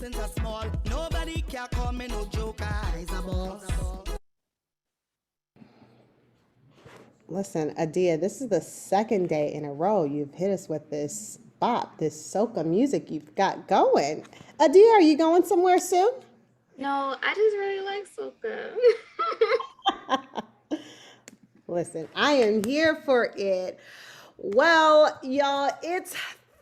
blessings are small. Nobody can call me no joker. I's a boss. Listen, Adia, this is the second day in a row you've hit us with this bop, this soca music you've got going. Adia, are you going somewhere soon? No, I just really like soca. Listen, I am here for it. Well, y'all, it's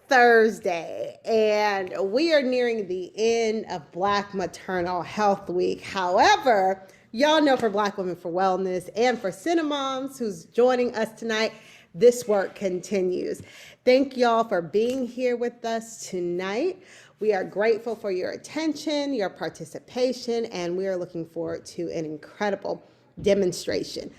Thursday, and we are nearing the end of Black Maternal Health Week. However, y'all know for Black Women for Wellness and for CinnaMoms who's joining us tonight, this work continues. Thank y'all for being here with us tonight. We are grateful for your attention, your participation, and we are looking forward to an incredible demonstration.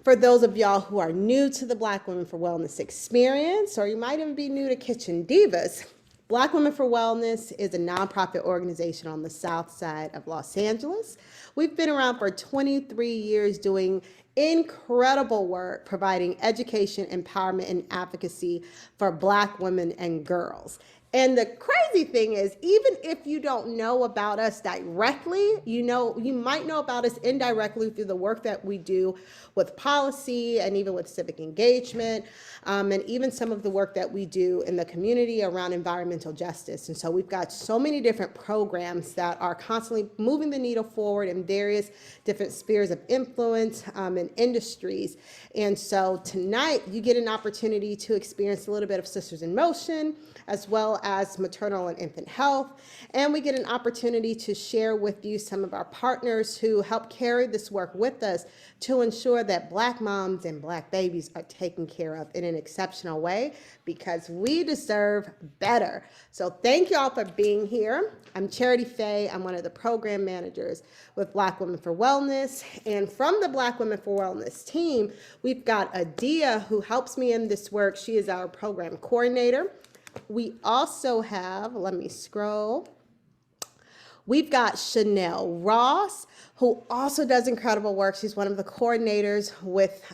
For those of y'all who are new to the Black Women for Wellness experience, or you might even be new to Kitchen Divas, Black Women for Wellness is a nonprofit organization on the south side of Los Angeles. We've been around for 23 years doing incredible work providing education, empowerment, and advocacy for Black women and girls. And the crazy thing is, even if you don't know about us directly, you might know about us indirectly through the work that we do with policy and even with civic engagement, and even some of the work that we do in the community around environmental justice. And so we've got so many different programs that are constantly moving the needle forward in various different spheres of influence and industries. And so tonight you get an opportunity to experience a little bit of Sisters in Motion, as well as maternal and infant health. And we get an opportunity to share with you some of our partners who help carry this work with us to ensure that Black moms and Black babies are taken care of in an exceptional way, because we deserve better. So thank y'all for being here. I'm Charity Faye. I'm one of the program managers with Black Women for Wellness. And from the Black Women for Wellness team, we've got Adia, who helps me in this work. She is our program coordinator. We also have, let me scroll. We've got Chanel Ross, who also does incredible work. She's one of the coordinators with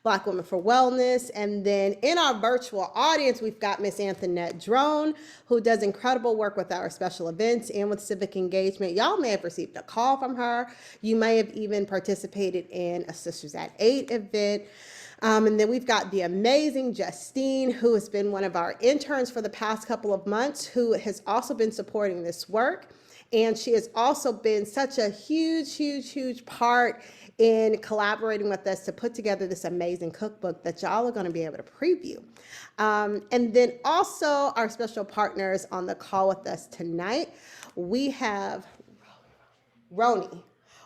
Black Women for Wellness. And then in our virtual audience, we've got Miss Antoinette Drone, who does incredible work with our special events and with civic engagement. Y'all may have received a call from her. You may have even participated in a Sisters at 8 event. And then we've got the amazing Justine, who has been one of our interns for the past couple of months, who has also been supporting this work. And she has also been such a huge part in collaborating with us to put together this amazing cookbook that y'all are going to be able to preview. And then also our special partners on the call with us tonight, we have Roni.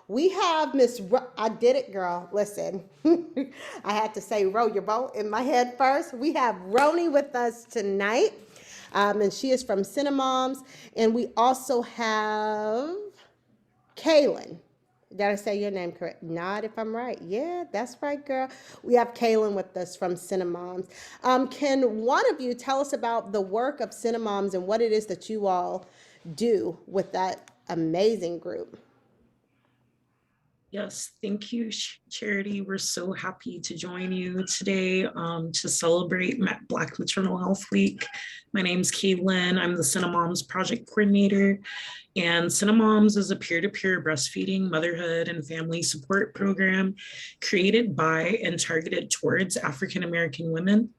We have Miss I did it, girl. Listen, I had to say row your boat in my head first. We have Roni with us tonight, and she is from CinnaMoms. And we also have Kaylin. Did I say your name correct? Nod if I'm right. Yeah, that's right, girl. We have Kaylin with us from CinnaMoms. Can one of you tell us about the work of CinnaMoms and what it is that you all do with that amazing group? Yes, thank you, Charity. We're so happy to join you today to celebrate Black Maternal Health Week. My name's Caitlin. I'm the CinnaMoms project coordinator, and CinnaMoms is a peer-to-peer breastfeeding, motherhood, and family support program created by and targeted towards African-American women.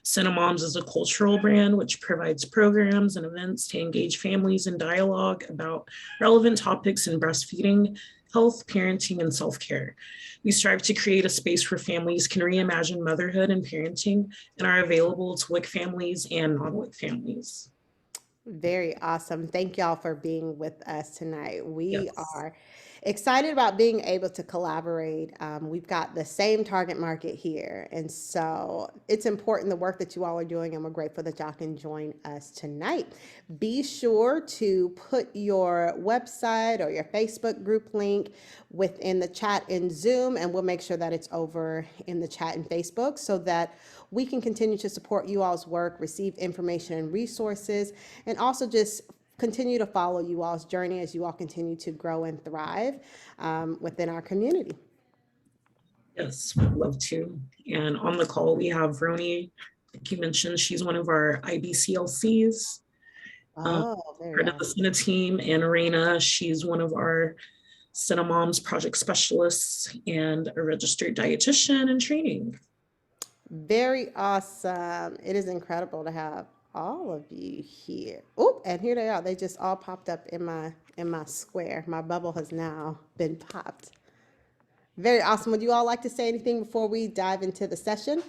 CinnaMoms is a cultural brand which provides programs and events to engage families in dialogue about relevant topics in breastfeeding, health, parenting, and self-care. We strive to create a space where families can reimagine motherhood and parenting and are available to WIC families and non-WIC families. Very awesome. Thank y'all for being with us tonight. We Yes. are excited about being able to collaborate. We've got the same target market here. And so it's important the work that you all are doing, and we're grateful that y'all can join us tonight. Be sure to put your website or your Facebook group link within the chat in Zoom, and we'll make sure that it's over in the chat in Facebook so that we can continue to support you all's work, receive information and resources, and also just continue to follow you all's journey as you all continue to grow and thrive within our community. Yes, we'd love to. And on the call, we have Roni. Like you mentioned, she's one of our IBCLCs. Oh, very Part of the awesome. Cinna team, and Arena, she's one of our CinnaMoms project specialists and a registered dietitian in training. Very awesome. It is incredible to have all of you here. Oh, and here they are. They just all popped up in my square. My bubble has now been popped. Very awesome. Would you all like to say anything before we dive into the session?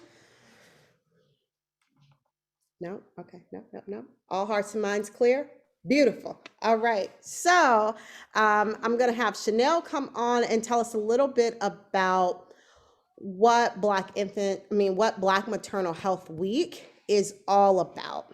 No? Okay. No, no, no. All hearts and minds clear? Beautiful. All right. So I'm going to have Chanel come on and tell us a little bit about what Black Maternal Health Week is all about.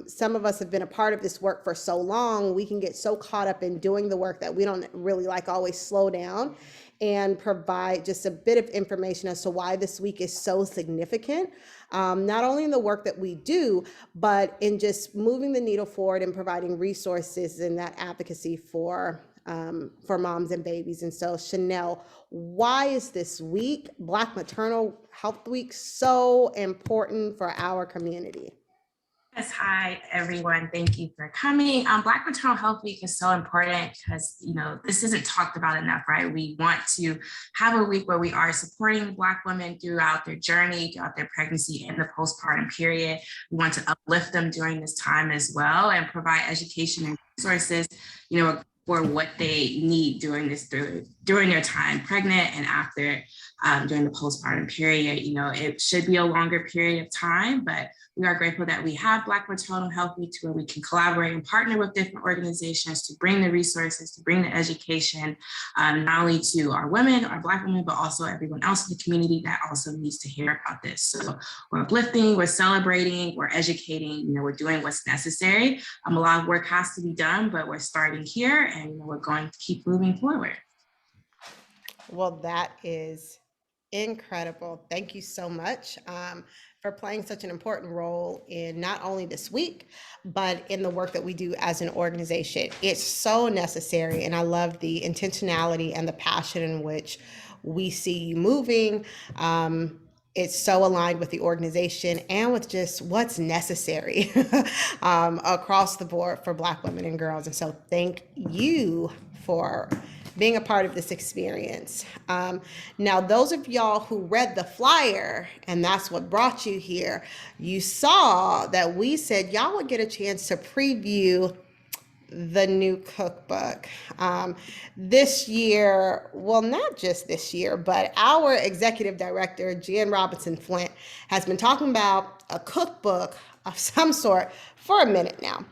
Some of us have been a part of this work for so long, we can get so caught up in doing the work that we don't really like always slow down and provide just a bit of information as to why this week is so significant, not only in the work that we do, but in just moving the needle forward and providing resources and that advocacy for moms and babies. And so, Chanel, why is this week, Black Maternal Health Week, so important for our community? Yes, hi everyone. Thank you for coming. Black Maternal Health Week is so important because this isn't talked about enough, right? We want to have a week where we are supporting Black women throughout their journey, throughout their pregnancy and the postpartum period. We want to uplift them during this time as well and provide education and resources, for what they need during their time pregnant and after during the postpartum period. It should be a longer period of time, but we are grateful that we have Black Maternal Health Week where we can collaborate and partner with different organizations to bring the resources, to bring the education, not only to our women, our Black women, but also everyone else in the community that also needs to hear about this. So we're uplifting, we're celebrating, we're educating, we're doing what's necessary. A lot of work has to be done, but we're starting here and we're going to keep moving forward. Well, that is incredible. Thank you so much for playing such an important role in not only this week, but in the work that we do as an organization. It's so necessary, and I love the intentionality and the passion in which we see you moving. It's so aligned with the organization and with just what's necessary across the board for Black women and girls. And so thank you for being a part of this experience. Now, those of y'all who read the flyer, and that's what brought you here, you saw that we said y'all would get a chance to preview the new cookbook. This year, well, not just this year, but our executive director, Jan Robinson Flint, has been talking about a cookbook of some sort for a minute now.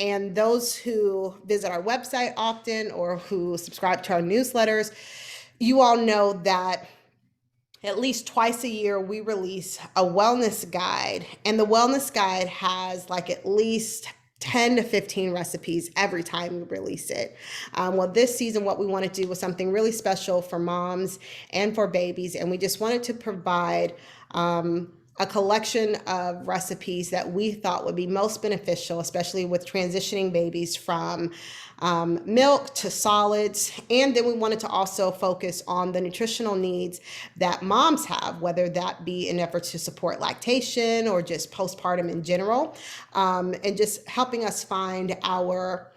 And those who visit our website often or who subscribe to our newsletters, you all know that at least twice a year we release a wellness guide. And the wellness guide has like at least 10 to 15 recipes every time we release it. Well, this season, what we want to do was something really special for moms and for babies. And we just wanted to provide a collection of recipes that we thought would be most beneficial, especially with transitioning babies from milk to solids. And then we wanted to also focus on the nutritional needs that moms have, whether that be in effort to support lactation or just postpartum in general, and just helping us find our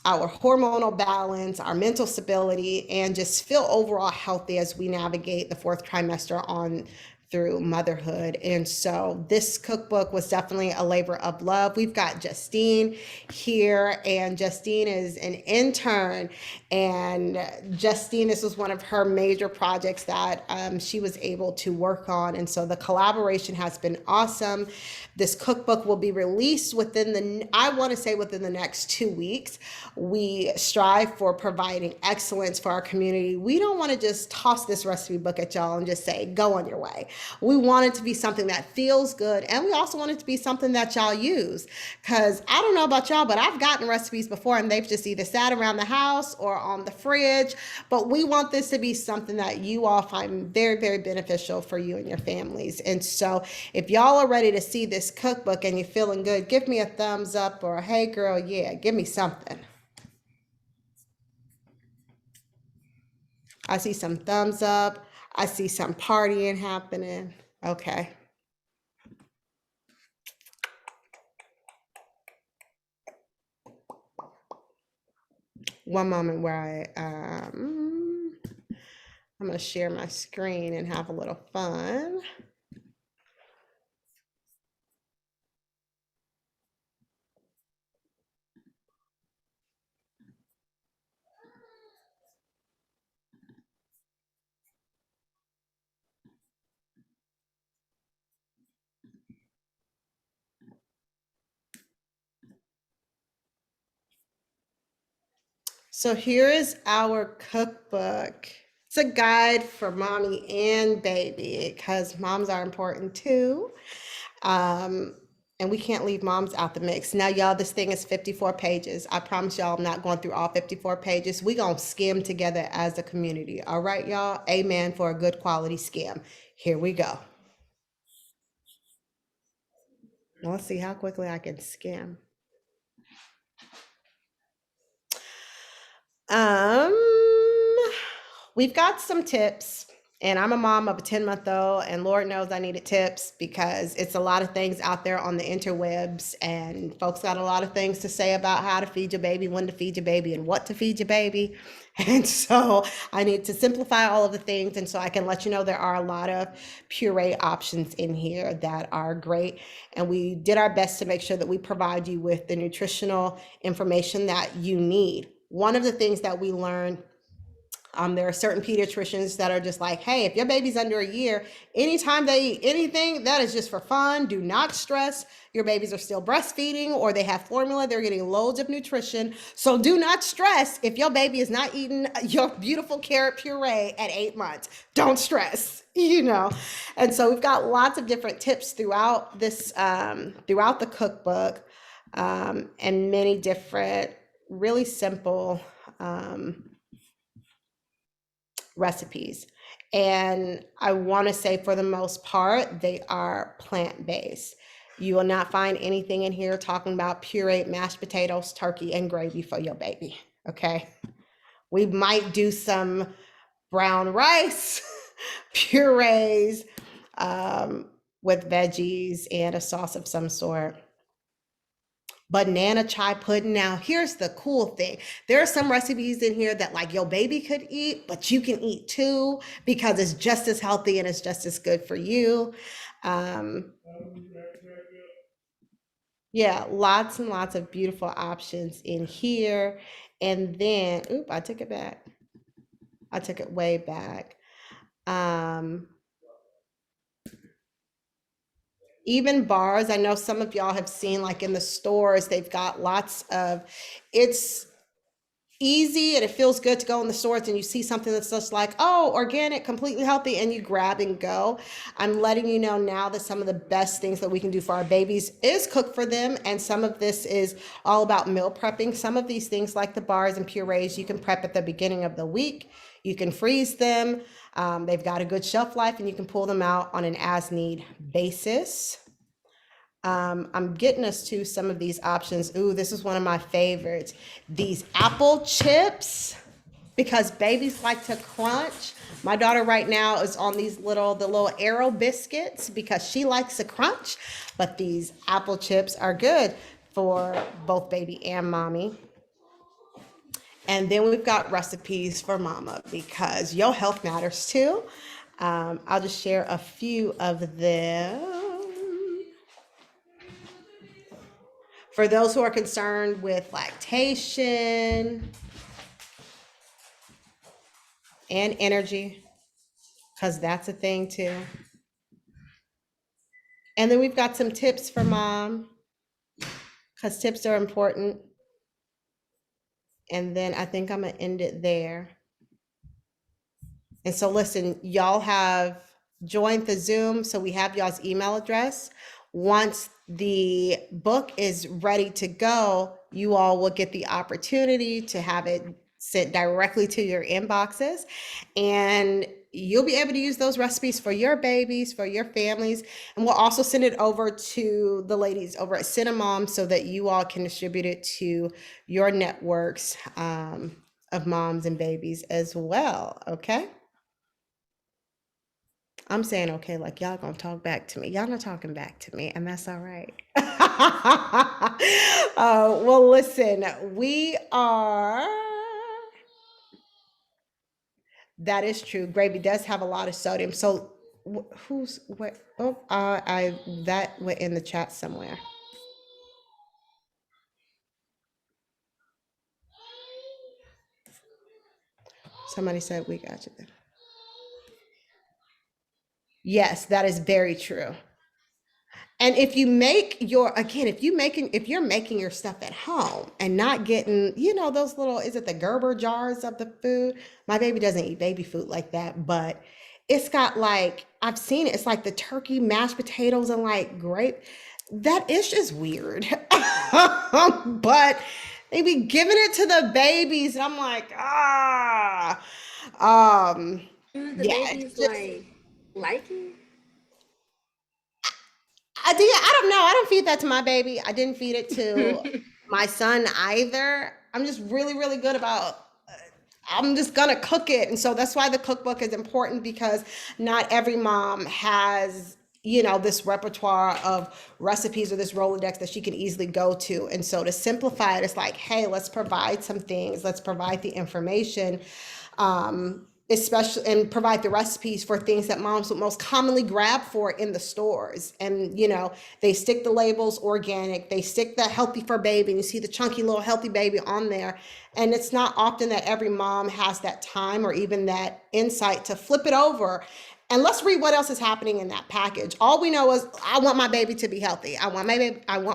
hormonal balance, our mental stability, and just feel overall healthy as we navigate the fourth trimester on through motherhood. And so this cookbook was definitely a labor of love. We've got Justine here, and Justine is an intern. And Justine, this was one of her major projects that she was able to work on. And so the collaboration has been awesome. This cookbook will be released within the next 2 weeks. We strive for providing excellence for our community. We don't want to just toss this recipe book at y'all and just say, go on your way. We want it to be something that feels good. And we also want it to be something that y'all use. Because I don't know about y'all, but I've gotten recipes before and they've just either sat around the house or on the fridge. But we want this to be something that you all find very, very beneficial for you and your families. And so if y'all are ready to see this cookbook and you're feeling good, give me a thumbs up or a hey girl, yeah, give me something. I see some thumbs up. I see some partying happening. Okay. one moment where I'm going to share my screen and have a little fun. So here is our cookbook. It's a guide for mommy and baby because moms are important too. And we can't leave moms out the mix. Now, y'all, this thing is 54 pages. I promise y'all I'm not going through all 54 pages. We're going to skim together as a community. All right, y'all? Amen for a good quality skim. Here we go. Let's see how quickly I can skim. We've got some tips, and I'm a mom of a 10-month-old, and Lord knows I needed tips because it's a lot of things out there on the interwebs, and folks got a lot of things to say about how to feed your baby, when to feed your baby, and what to feed your baby. And so I need to simplify all of the things, and so I can let you know there are a lot of puree options in here that are great, and we did our best to make sure that we provide you with the nutritional information that you need. One of the things that we learned, there are certain pediatricians that are just like, hey, if your baby's under a year, anytime they eat anything, that is just for fun. Do not stress. Your babies are still breastfeeding or they have formula. They're getting loads of nutrition. So do not stress if your baby is not eating your beautiful carrot puree at 8 months. Don't stress, you know. And so we've got lots of different tips throughout this, throughout the cookbook, and many different really simple recipes. And I want to say for the most part, they are plant-based. You will not find anything in here talking about pureed mashed potatoes, turkey, and gravy for your baby, okay? We might do some brown rice purees with veggies and a sauce of some sort. Banana chai pudding. Now, here's the cool thing. There are some recipes in here that like your baby could eat, but you can eat too because it's just as healthy and it's just as good for you. Yeah, lots and lots of beautiful options in here. And then, oop, I took it back. I took it way back. Even bars, I know some of y'all have seen like in the stores, they've got lots of, it's easy and it feels good to go in the stores and you see something that's just like, oh, organic, completely healthy, and you grab and go. I'm letting you know now that some of the best things that we can do for our babies is cook for them, and some of this is all about meal prepping. Some of these things like the bars and purees you can prep at the beginning of the week. You can freeze them. They've got a good shelf life and you can pull them out on an as-need basis. I'm getting us to some of these options. Ooh, this is one of my favorites. These apple chips, because babies like to crunch. My daughter right now is on the little Aero biscuits because she likes to crunch, but these apple chips are good for both baby and mommy. And then we've got recipes for mama because your health matters too. I'll just share a few of them. For those who are concerned with lactation and energy, because that's a thing too. And then we've got some tips for mom, because tips are important. And then I think I'm gonna end it there. And so listen, y'all have joined the Zoom, so we have y'all's email address. Once the book is ready to go, you all will get the opportunity to have it sent directly to your inboxes, and you'll be able to use those recipes for your babies, for your families. And we'll also send it over to the ladies over at CinnaMoms so that you all can distribute it to your networks of moms and babies as well, okay? I'm saying okay, like y'all gonna talk back to me. Y'all not talking back to me, and that's all right. Well, listen, we are That is true. Gravy does have a lot of sodium. So who's what? Oh, I that went in the chat somewhere. Somebody said we got you. Yes, that is very true. And if you make your, again, if you're making your stuff at home and not getting, those little, is it the Gerber jars of the food? My baby doesn't eat baby food like that, but it's got like, I've seen it. It's like the turkey, mashed potatoes, and like grape. That is just weird. But they be giving it to the babies, and I'm like, um, Do the yeah, it's babies just. like it? I don't know. I don't feed that to my baby. I didn't feed it to my son either. I'm just really, really good about. I'm just gonna cook it, and so that's why the cookbook is important, because not every mom has this repertoire of recipes or this Rolodex that she can easily go to. And so to simplify it, it's like, hey, let's provide some things. Let's provide the information. Especially, and provide the recipes for things that moms would most commonly grab for in the stores. And they stick the labels organic, they stick the healthy for baby, and you see the chunky little healthy baby on there. And it's not often that every mom has that time or even that insight to flip it over and let's read what else is happening in that package. All we know is I want my baby to be healthy. I want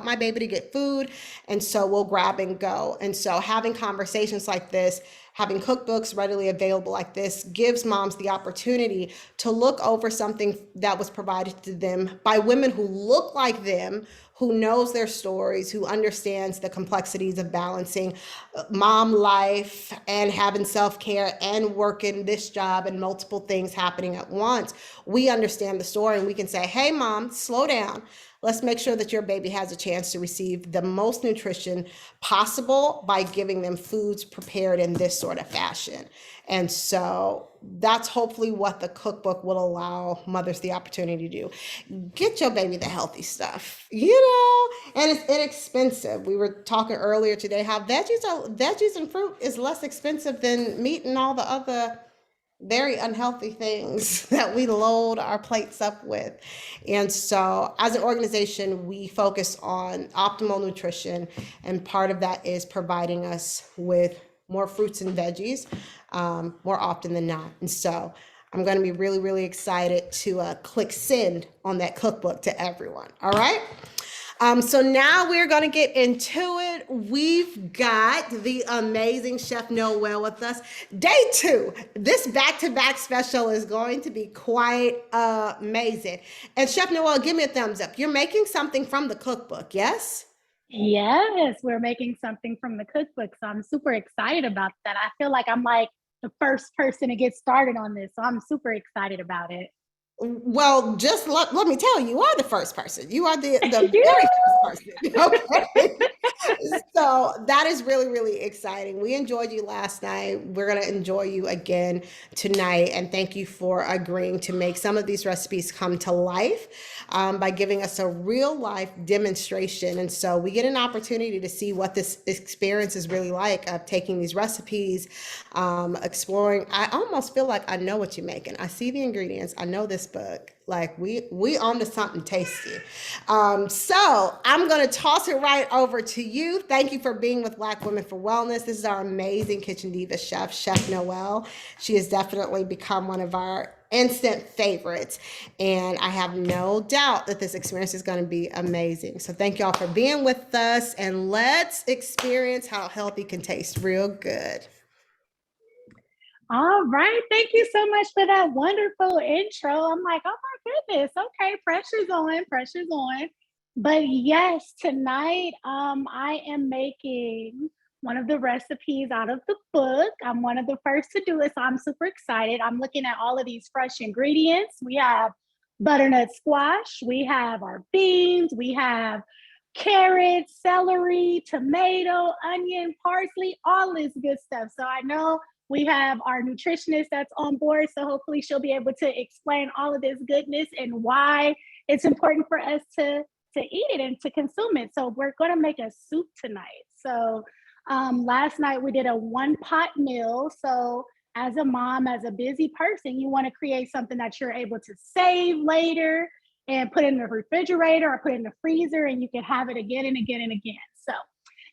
my baby to get food. And so we'll grab and go. And so having conversations like this, having cookbooks readily available like this, gives moms the opportunity to look over something that was provided to them by women who look like them, who knows their stories, who understands the complexities of balancing mom life and having self-care and working this job and multiple things happening at once. We understand the story, and we can say, hey, mom, slow down. Let's make sure that your baby has a chance to receive the most nutrition possible by giving them foods prepared in this sort of fashion. And so that's hopefully what the cookbook will allow mothers the opportunity to do. Get your baby the healthy stuff, and it's inexpensive. We were talking earlier today how veggies and fruit is less expensive than meat and all the other very unhealthy things that we load our plates up with. And so as an organization, we focus on optimal nutrition, and part of that is providing us with more fruits and veggies more often than not. And so I'm going to be really, really excited to click send on that cookbook to everyone. All right. So now we're going to get into it. We've got the amazing Chef Nowel with us. Day 2. This back-to-back special is going to be quite amazing. And Chef Nowel, give me a thumbs up. You're making something from the cookbook, yes? Yes, we're making something from the cookbook. So I'm super excited about that. I feel like I'm like the first person to get started on this. So I'm super excited about it. Well, just let me tell you, you are the first person. You are the very first person. Okay. So that is really, really exciting. We enjoyed you last night. We're going to enjoy you again tonight. And thank you for agreeing to make some of these recipes come to life by giving us a real life demonstration. And so we get an opportunity to see what this experience is really like of taking these recipes, exploring. I almost feel like I know what you're making. I see the ingredients. I know this book. Like we on to something tasty. So I'm going to toss it right over to you. Thank you for being with Black Women for Wellness. This is our amazing Kitchen Diva chef, Chef Nowel. She has definitely become one of our instant favorites. And I have no doubt that this experience is going to be amazing. So thank y'all for being with us, and let's experience how healthy can taste real good. All right. Thank you so much for that wonderful intro. I'm like, oh my goodness. Okay, pressure's on. But yes, tonight I am making one of the recipes out of the book. I'm one of the first to do it, so I'm super excited. I'm looking at all of these fresh ingredients. We have butternut squash, we have our beans, we have carrots, celery, tomato, onion, parsley, all this good stuff. So I know we have our nutritionist that's on board, so hopefully she'll be able to explain all of this goodness and why it's important for us to eat it and to consume it. So we're going to make a soup tonight. So last night we did a 1-pot meal. So as a mom, as a busy person, you want to create something that you're able to save later and put in the refrigerator or put in the freezer, and you can have it again and again and again. So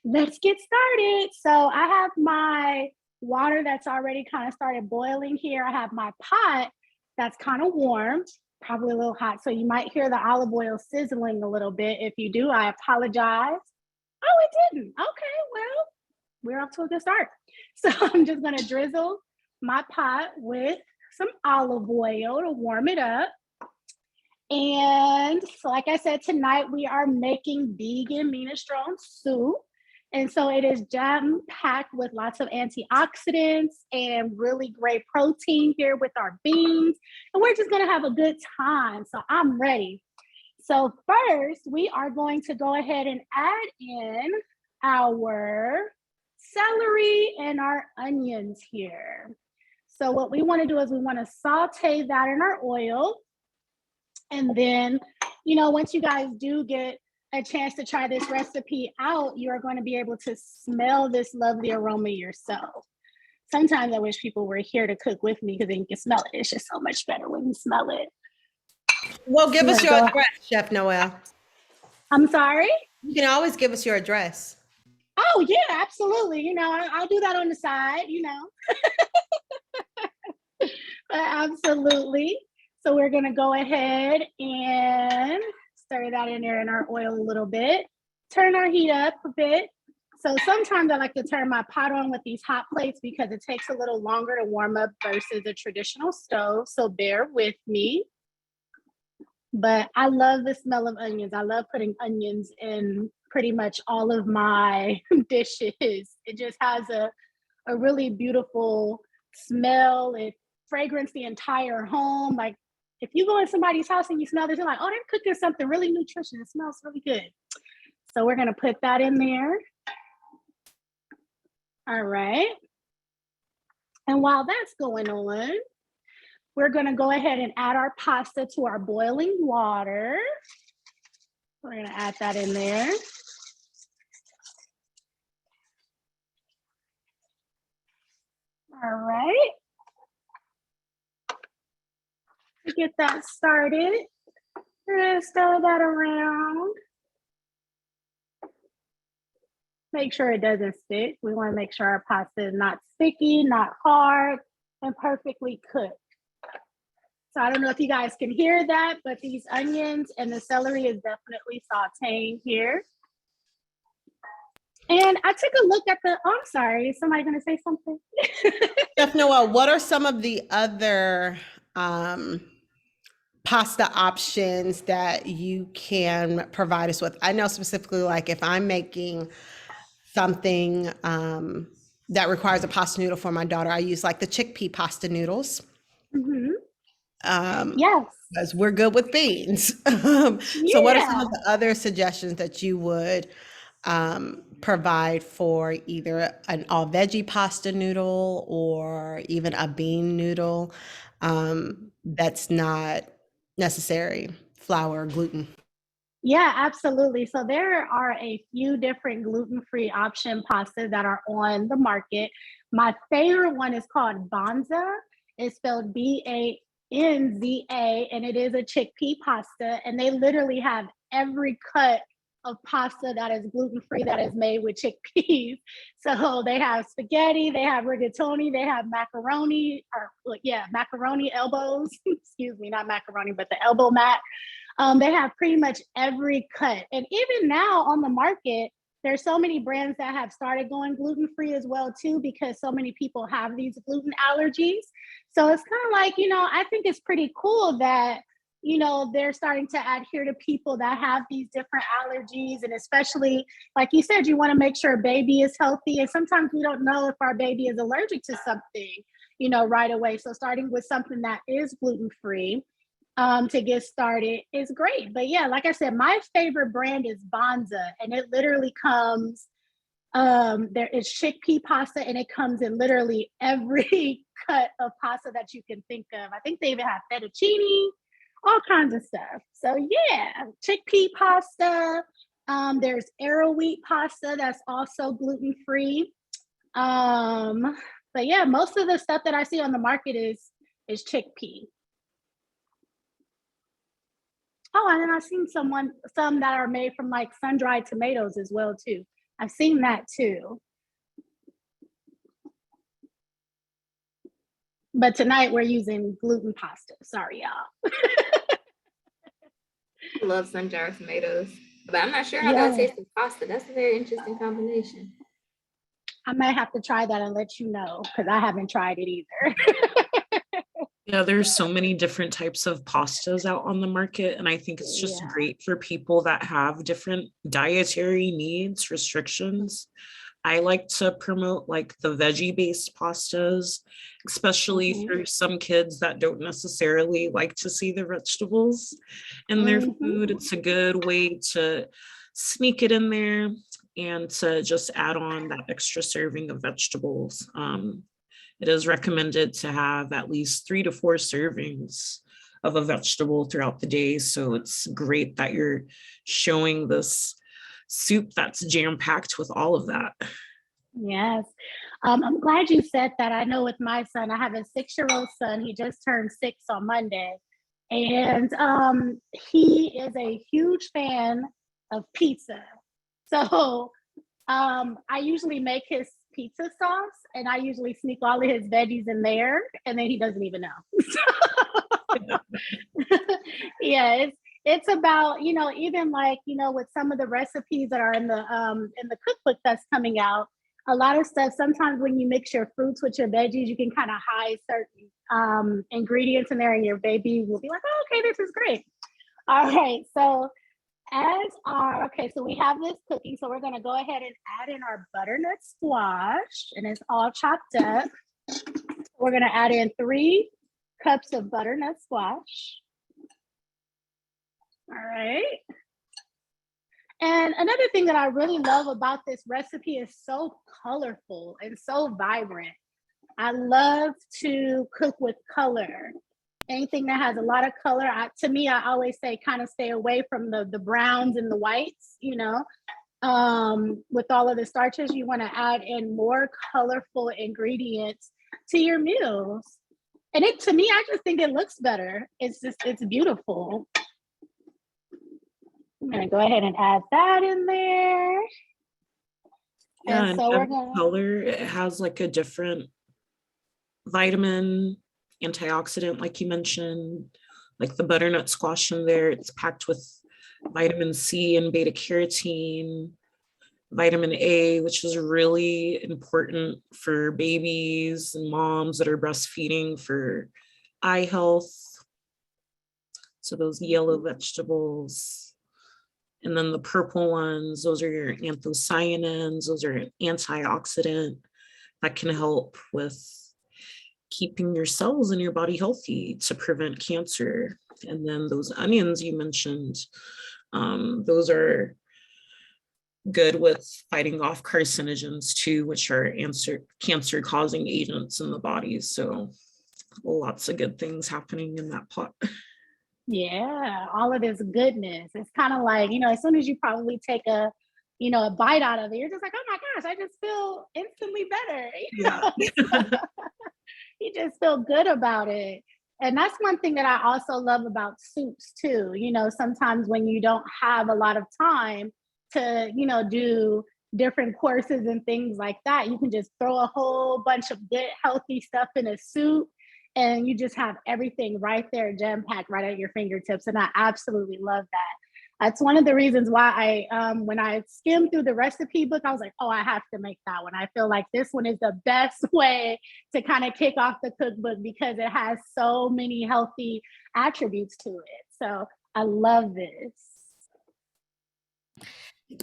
let's get started. So I have my water that's already kind of started boiling here. I have my pot that's kind of warm, probably a little hot. So you might hear the olive oil sizzling a little bit. If you do, I apologize. Oh, it didn't. Okay, well, we're off to a good start. So I'm just gonna drizzle my pot with some olive oil to warm it up. And so, like I said, tonight we are making vegan minestrone soup. And so it is jam-packed with lots of antioxidants and really great protein here with our beans. And we're just gonna have a good time. So I'm ready. So first, we are going to go ahead and add in our celery and our onions here. So what we wanna do is we wanna saute that in our oil. And then, you know, once you guys do get a chance to try this recipe out, you are going to be able to smell this lovely aroma yourself. Sometimes I wish people were here to cook with me because then you can smell it. It's just so much better when you smell it. Well, give us your address, Chef Nowel. I'm sorry? You can always give us your address. Oh, yeah, absolutely. You know, I'll do that on the side, you know. Absolutely. So we're going to go ahead and stir that in there in our oil a little bit. Turn our heat up a bit. So sometimes I like to turn my pot on with these hot plates because it takes a little longer to warm up versus a traditional stove. So bear with me. But I love the smell of onions. I love putting onions in pretty much all of my dishes. It just has a really beautiful smell. It fragrance the entire home. Like if you go in somebody's house and you smell this, you're like, oh, they're cooking something really nutritious. It smells really good. So we're gonna put that in there. All right. And while that's going on, we're gonna go ahead and add our pasta to our boiling water. We're gonna add that in there. All right. To get that started, we're gonna stir that around. Make sure it doesn't stick. We wanna make sure our pasta is not sticky, not hard, and perfectly cooked. So I don't know if you guys can hear that, but these onions and the celery is definitely sauteing here. And I took a look at the, oh, I'm sorry, is somebody gonna say something? Chef Nowel, what are some of the other pasta options that you can provide us with? I know specifically, like if I'm making something that requires a pasta noodle for my daughter, I use like the chickpea pasta noodles. Mm-hmm. Yes. Because we're good with beans. So what are some of the other suggestions that you would provide for either an all veggie pasta noodle or even a bean noodle that's not necessary flour or gluten? Yeah, absolutely. So there are a few different gluten-free option pastas that are on the market. My favorite one is called Banza. It's spelled Banza, and it is a chickpea pasta. And they literally have every cut of pasta that is gluten-free that is made with chickpeas. So they have spaghetti, they have rigatoni, they have macaroni, macaroni elbows. Excuse me, not macaroni, but the elbow mat. They have pretty much every cut. And even now on the market, there's so many brands that have started going gluten-free as well too, because so many people have these gluten allergies. So it's kind of like, you know, I think it's pretty cool that, you know, they're starting to adhere to people that have these different allergies. And especially, like you said, you want to make sure baby is healthy. And sometimes we don't know if our baby is allergic to something, you know, right away. So starting with something that is gluten-free to get started is great. But yeah, like I said, my favorite brand is Banza, and it literally comes, there is chickpea pasta, and it comes in literally every cut of pasta that you can think of. I think they even have fettuccine, all kinds of stuff. So yeah, chickpea pasta. There's arrowwheat pasta that's also gluten-free. But yeah, most of the stuff that I see on the market is chickpea. Oh, and then I've seen some that are made from like sun-dried tomatoes as well too. I've seen that too. But tonight we're using gluten pasta. Sorry, y'all. I love sun-dried tomatoes, but I'm not sure how Yeah. that tastes in pasta. That's a very interesting combination. I might have to try that and let you know because I haven't tried it either. Yeah, there's so many different types of pastas out on the market, and I think it's just great for people that have different dietary needs, restrictions. I like to promote like the veggie-based pastas, especially for some kids that don't necessarily like to see the vegetables in their food. It's a good way to sneak it in there and to just add on that extra serving of vegetables. It is recommended to have at least 3 to 4 servings of a vegetable throughout the day. So it's great that you're showing this soup that's jam-packed with all of that. Yes. I'm glad you said that. I know with my son, I have a 6-year-old son. He just turned 6 on Monday. And he is a huge fan of pizza. So I usually make his pizza sauce and I usually sneak all of his veggies in there and then he doesn't even know. Yeah, it's about, even like, with some of the recipes that are in the cookbook that's coming out, a lot of stuff, sometimes when you mix your fruits with your veggies, you can kind of hide certain ingredients in there and your baby will be like, oh, okay, this is great. All right, so so we have this cookie, so we're gonna go ahead and add in our butternut squash, and it's all chopped up. We're gonna add in 3 cups of butternut squash. All right. And another thing that I really love about this recipe is so colorful and so vibrant. I love to cook with color. Anything that has a lot of color, to me, I always say kind of stay away from the browns and the whites, with all of the starches, you want to add in more colorful ingredients to your meals. And to me, I just think it looks better. It's beautiful. I'm gonna go ahead and add that in there. Yeah, and so we're gonna color, it has like a different vitamin, antioxidant, like you mentioned, like the butternut squash in there. It's packed with vitamin C and beta carotene, vitamin A, which is really important for babies and moms that are breastfeeding for eye health. So those yellow vegetables. And then the purple ones, those are your anthocyanins. Those are antioxidant that can help with keeping your cells in your body healthy to prevent cancer. And then those onions you mentioned, those are good with fighting off carcinogens too, which are cancer causing agents in the body. So lots of good things happening in that pot. Yeah, all of this goodness. It's kind of like, as soon as you probably take a bite out of it, you're just like, oh my gosh, I just feel instantly better. Yeah. You just feel good about it. And that's one thing that I also love about soups too. Sometimes when you don't have a lot of time to, do different courses and things like that, you can just throw a whole bunch of good, healthy stuff in a soup and you just have everything right there jam-packed right at your fingertips. And I absolutely love that. That's one of the reasons why when I skimmed through the recipe book, I was like, oh, I have to make that one. I feel like this one is the best way to kind of kick off the cookbook because it has so many healthy attributes to it. So I love this.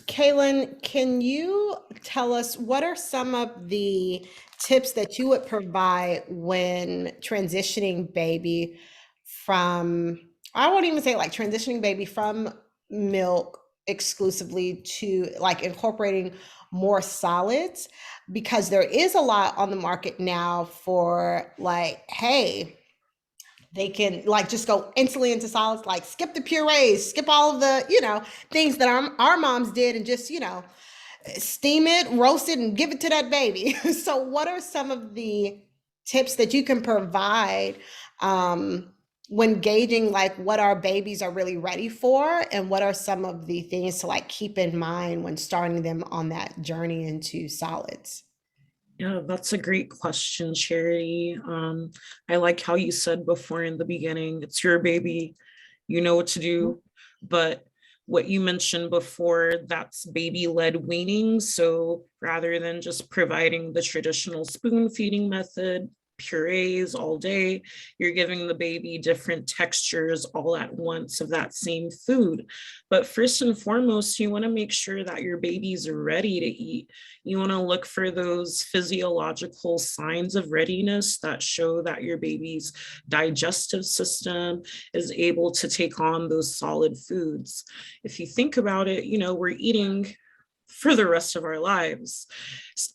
Kaylin, can you tell us what are some of the tips that you would provide when transitioning baby from, I won't even say like transitioning baby from milk exclusively to like incorporating more solids? Because there is a lot on the market now for like, hey, they can like just go instantly into solids, like skip the purees, skip all of the, things that our moms did and just, steam it, roast it, and give it to that baby. So what are some of the tips that you can provide when gauging like what our babies are really ready for, and what are some of the things to like keep in mind when starting them on that journey into solids? Yeah, that's a great question, Charity. I like how you said before in the beginning, it's your baby, you know what to do. But what you mentioned before, that's baby-led weaning. So rather than just providing the traditional spoon feeding method, purees all day, you're giving the baby different textures all at once of that same food. But first and foremost, you want to make sure that your baby's ready to eat. You want to look for those physiological signs of readiness that show that your baby's digestive system is able to take on those solid foods. If you think about it, you know, we're eating for the rest of our lives.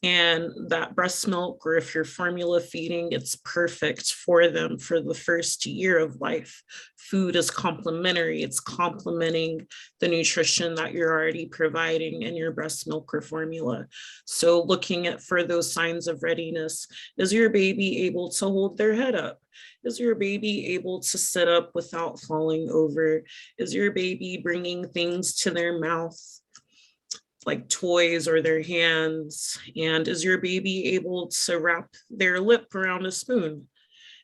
And that breast milk, or if you're formula feeding, it's perfect for them for the first year of life. Food is complementary. It's complementing the nutrition that you're already providing in your breast milk or formula. So looking at for those signs of readiness, is your baby able to hold their head up? Is your baby able to sit up without falling over? Is your baby bringing things to their mouth, like toys or their hands? And is your baby able to wrap their lip around a spoon?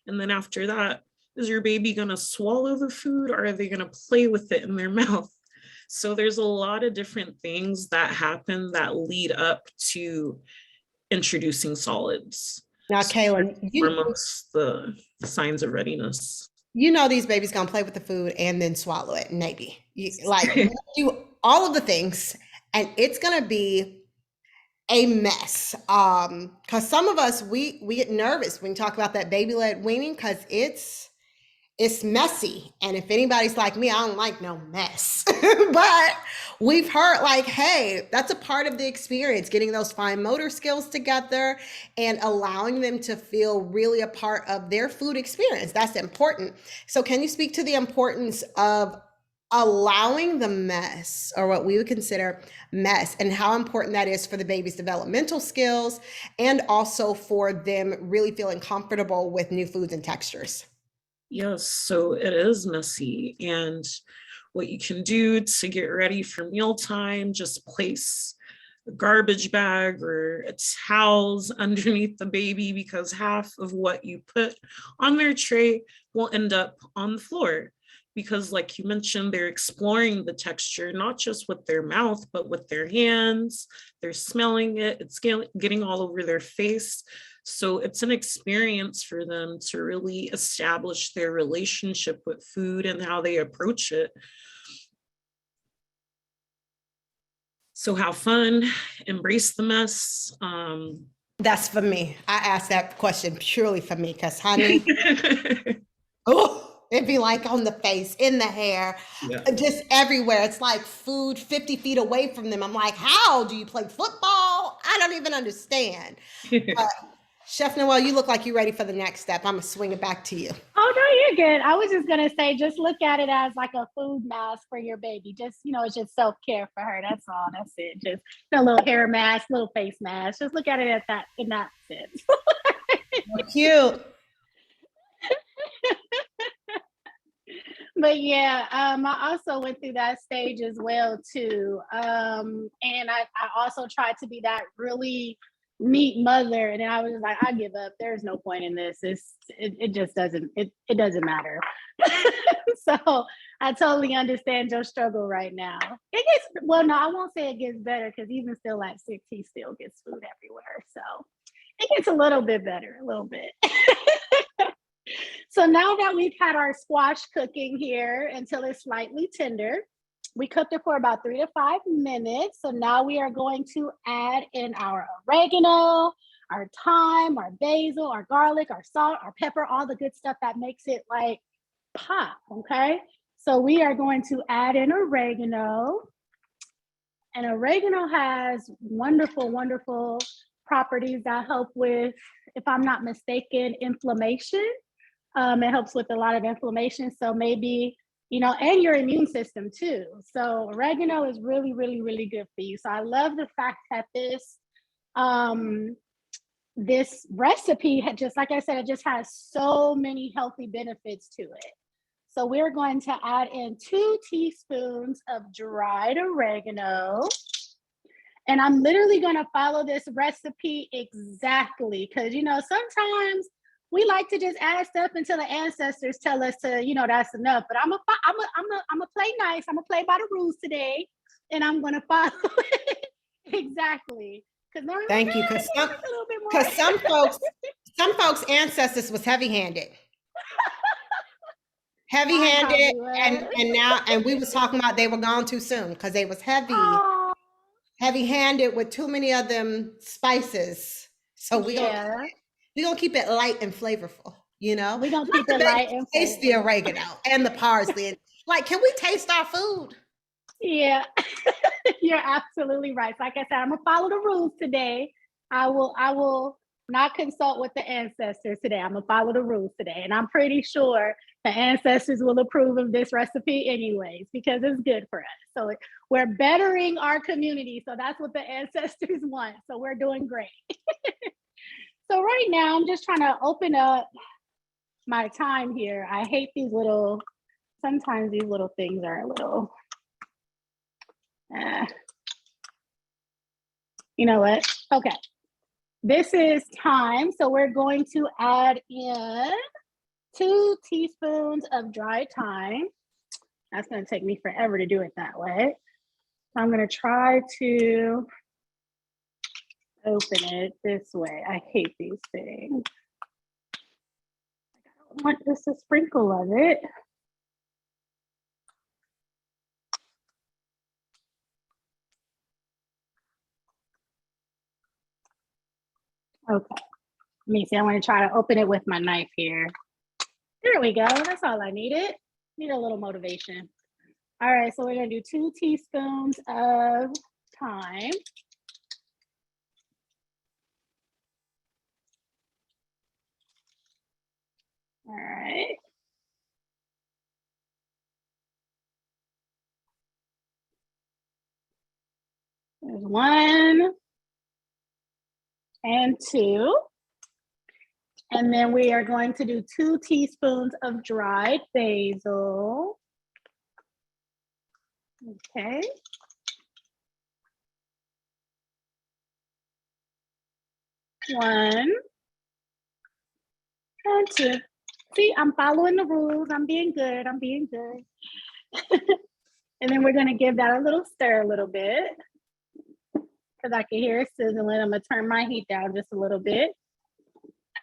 And then after that, is your baby going to swallow the food, or are they going to play with it in their mouth? So there's a lot of different things that happen that lead up to introducing solids. Now, Kaylin, Foremost, the signs of readiness. you know these babies gonna play with the food and then swallow it, maybe. Like do all of the things, and it's gonna be a mess. Because some of us we get nervous when we talk about that baby-led weaning, because it's messy. And if anybody's like me, I don't like no mess. But we've heard like, hey, that's a part of the experience, getting those fine motor skills together and allowing them to feel really a part of their food experience. That's important. So can you speak to the importance of allowing the mess, or what we would consider mess, and how important that is for the baby's developmental skills, and also for them really feeling comfortable with new foods and textures? Yes, so it is messy. And what you can do to get ready for mealtime, just place a garbage bag or towels underneath the baby, because half of what you put on their tray will end up on the floor. Because like you mentioned, they're exploring the texture, not just with their mouth, but with their hands. They're smelling it, it's getting all over their face. So it's an experience for them to really establish their relationship with food and how they approach it. So have fun, embrace the mess. That's for me. I asked that question purely for me, because honey, oh, it'd be like on the face, in the hair, just everywhere. It's like food 50 feet away from them. I'm like, how do you play football? I don't even understand. Chef Nowel, you look like you're ready for the next step. I'm gonna swing it back to you. Oh, no, you're good. I was just gonna say, just look at it as like a food mask for your baby. Just, it's just self-care for her. That's all. That's it. Just a little hair mask, little face mask. Just look at it in that sense. Cute. But yeah, I also went through that stage as well too. And I also tried to be that really neat mother, and then I was just like, I give up. There's no point in this. It just doesn't matter. So I totally understand your struggle right now. No, I won't say it gets better, because even still at 6, he still gets food everywhere. So it gets a little bit better, a little bit. So now that we've had our squash cooking here until it's slightly tender, we cooked it for about 3 to 5 minutes. So now we are going to add in our oregano, our thyme, our basil, our garlic, our salt, our pepper, all the good stuff that makes it like pop, okay? So we are going to add in oregano. And oregano has wonderful, wonderful properties that help with, if I'm not mistaken, inflammation. It helps with a lot of inflammation. So maybe and your immune system too. So oregano is really, really, really good for you. So I love the fact that this recipe had, just like I said, it just has so many healthy benefits to it. So we're going to add in 2 teaspoons of dried oregano. And I'm literally going to follow this recipe exactly, because, sometimes we like to just add stuff until the ancestors tell us to, that's enough. But I'm a play nice. I'm gonna play by the rules today, and I'm gonna follow it exactly. Thank you, because some folks' ancestors was heavy-handed. Heavy-handed, and we was talking about they were gone too soon because they was heavy-handed with too many of them spices. So we're gonna keep it light and flavorful, We're gonna keep it light and taste the oregano and the parsley. And can we taste our food? Yeah, you're absolutely right. So like I said, I'm gonna follow the rules today. I will not consult with the ancestors today. I'm gonna follow the rules today. And I'm pretty sure the ancestors will approve of this recipe anyways, because it's good for us. So we're bettering our community. So that's what the ancestors want. So we're doing great. So right now I'm just trying to open up my thyme here. I hate sometimes these little things are a little, you know what? Okay. This is thyme. So we're going to add in 2 teaspoons of dried thyme. That's going to take me forever to do it that way. I'm going to try to open it this way. I hate these things. I don't want just a sprinkle of it. Okay, let me see. I want to try to open it with my knife here. There we go. That's all I needed. Need a little motivation. All right, so we're going to do 2 teaspoons of thyme. All right. There's 1 and 2. And then we are going to do 2 teaspoons of dried basil. Okay. One and 2. See, I'm following the rules. I'm being good. I'm being good. And then we're going to give that a little stir a little bit, because I can hear it sizzling. I'm going to turn my heat down just a little bit.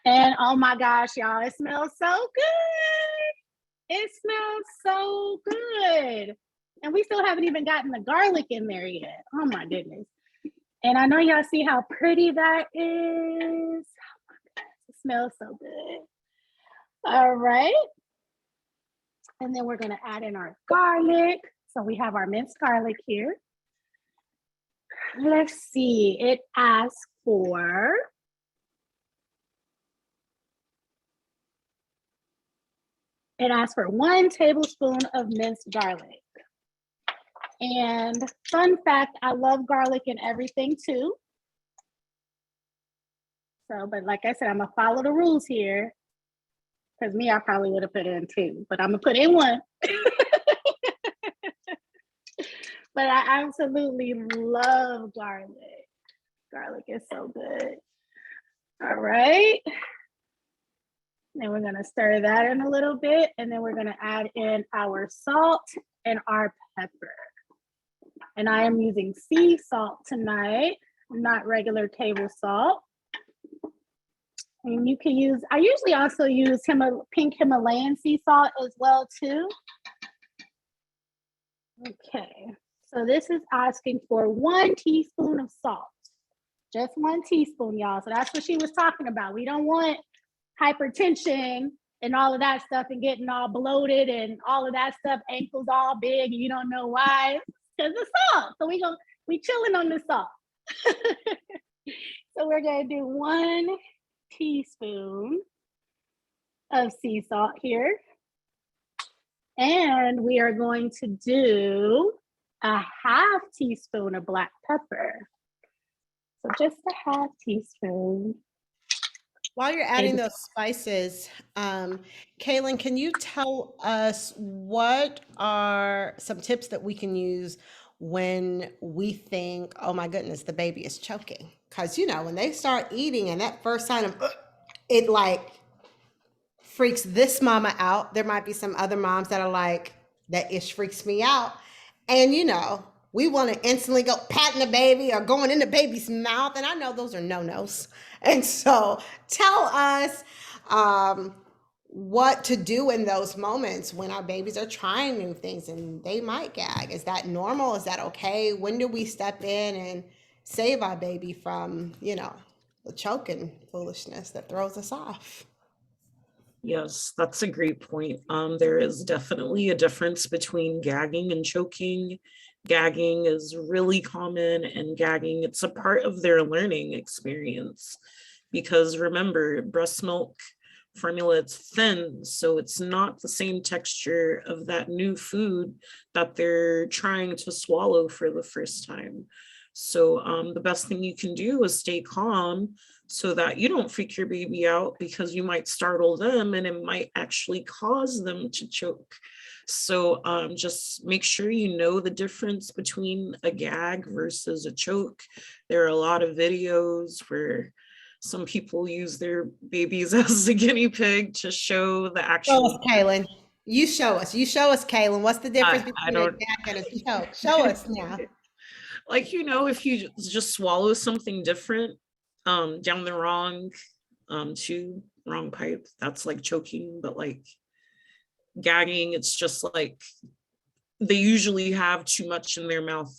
And oh my gosh, y'all, it smells so good. It smells so good. And we still haven't even gotten the garlic in there yet. Oh my goodness. And I know y'all see how pretty that is. Oh my goodness, it smells so good. All right. And then we're going to add in our garlic. So we have our minced garlic here. Let's see, it asks for It asks for 1 tablespoon of minced garlic. And fun fact, I love garlic in everything too. So, but like I said, I'm gonna follow the rules here. Because I probably would have put in 2, but I'm gonna put in 1. But I absolutely love garlic. Garlic is so good. All right. Then we're gonna stir that in a little bit, and then we're gonna add in our salt and our pepper. And I am using sea salt tonight, not regular table salt. And you can use, I usually also use pink Himalayan sea salt as well too. Okay, so this is asking for 1 teaspoon of salt. Just 1 teaspoon, y'all. So that's what she was talking about. We don't want hypertension and all of that stuff and getting all bloated and all of that stuff, ankles all big and you don't know why, because of salt. So we chilling on the salt. So we're gonna do 1 teaspoon of sea salt here. And we are going to do a half teaspoon of black pepper. So just a half teaspoon. While you're adding those spices, Kaylin, can you tell us what are some tips that we can use when we think, oh my goodness, the baby is choking? Because, you know, when they start eating and that first sign of, it like freaks this mama out. There might be some other moms that are like, that ish freaks me out. And, you know, we want to instantly go patting the baby or going in the baby's mouth. And I know those are no-nos. And so tell us what to do in those moments when our babies are trying new things and they might gag. Is that normal? Is that okay? When do we step in and save our baby from, you know, the choking foolishness that throws us off? Yes, that's a great point. There is definitely a difference between gagging and choking. Gagging is really common, and gagging, it's a part of their learning experience. Because remember, breast milk formula, it's thin, so it's not the same texture of that new food that they're trying to swallow for the first time. So the best thing you can do is stay calm so that you don't freak your baby out, because you might startle them and it might actually cause them to choke. So just make sure you know the difference between a gag versus a choke. There are a lot of videos where some people use their babies as a guinea pig to show the actual. Show us, Kaylin. You show us. You show us, Kaylin. What's the difference between a gag and a choke? Show us now. Like, you know, if you just swallow something different down the wrong tube, wrong pipe, that's like choking. But like gagging, it's just like they usually have too much in their mouth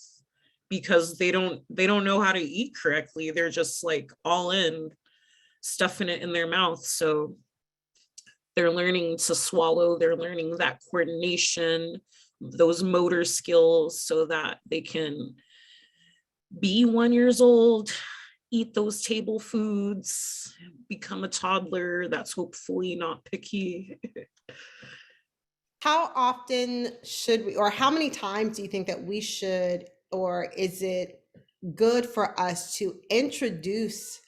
because they don't know how to eat correctly. They're just like all in, stuffing it in their mouth. So they're learning to swallow, they're learning that coordination, those motor skills, so that they can be 1 year old, eat those table foods, become a toddler that's hopefully not picky. How often should we, or how many times do you think that we should, or is it good for us to introduce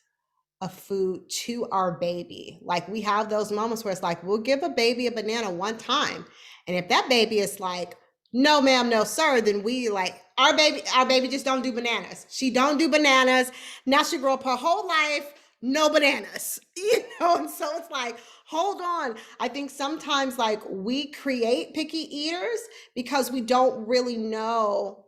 a food to our baby? Like, we have those moments where it's like, we'll give a baby a banana one time. And if that baby is like, no ma'am, no sir, then we like, our baby just don't do bananas. She don't do bananas. Now she grew up her whole life, no bananas, you know? And so it's like, hold on. I think sometimes like we create picky eaters because we don't really know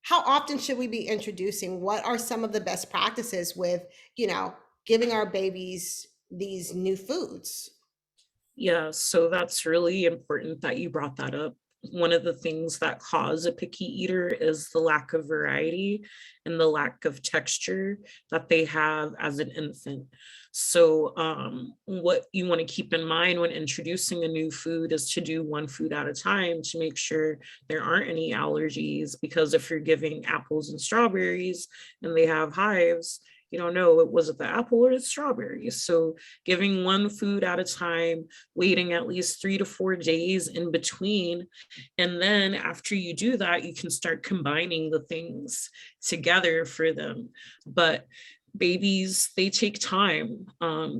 how often should we be introducing, what are some of the best practices with, you know, giving our babies these new foods? Yeah, so that's really important that you brought that up. One of the things that cause a picky eater is the lack of variety and the lack of texture that they have as an infant. So what you want to keep in mind when introducing a new food is to do one food at a time to make sure there aren't any allergies, because if you're giving apples and strawberries and they have hives, you don't know, was it the apple or the strawberries? So giving one food at a time, waiting at least 3 to 4 days in between. And then after you do that, you can start combining the things together for them. But babies, they take time.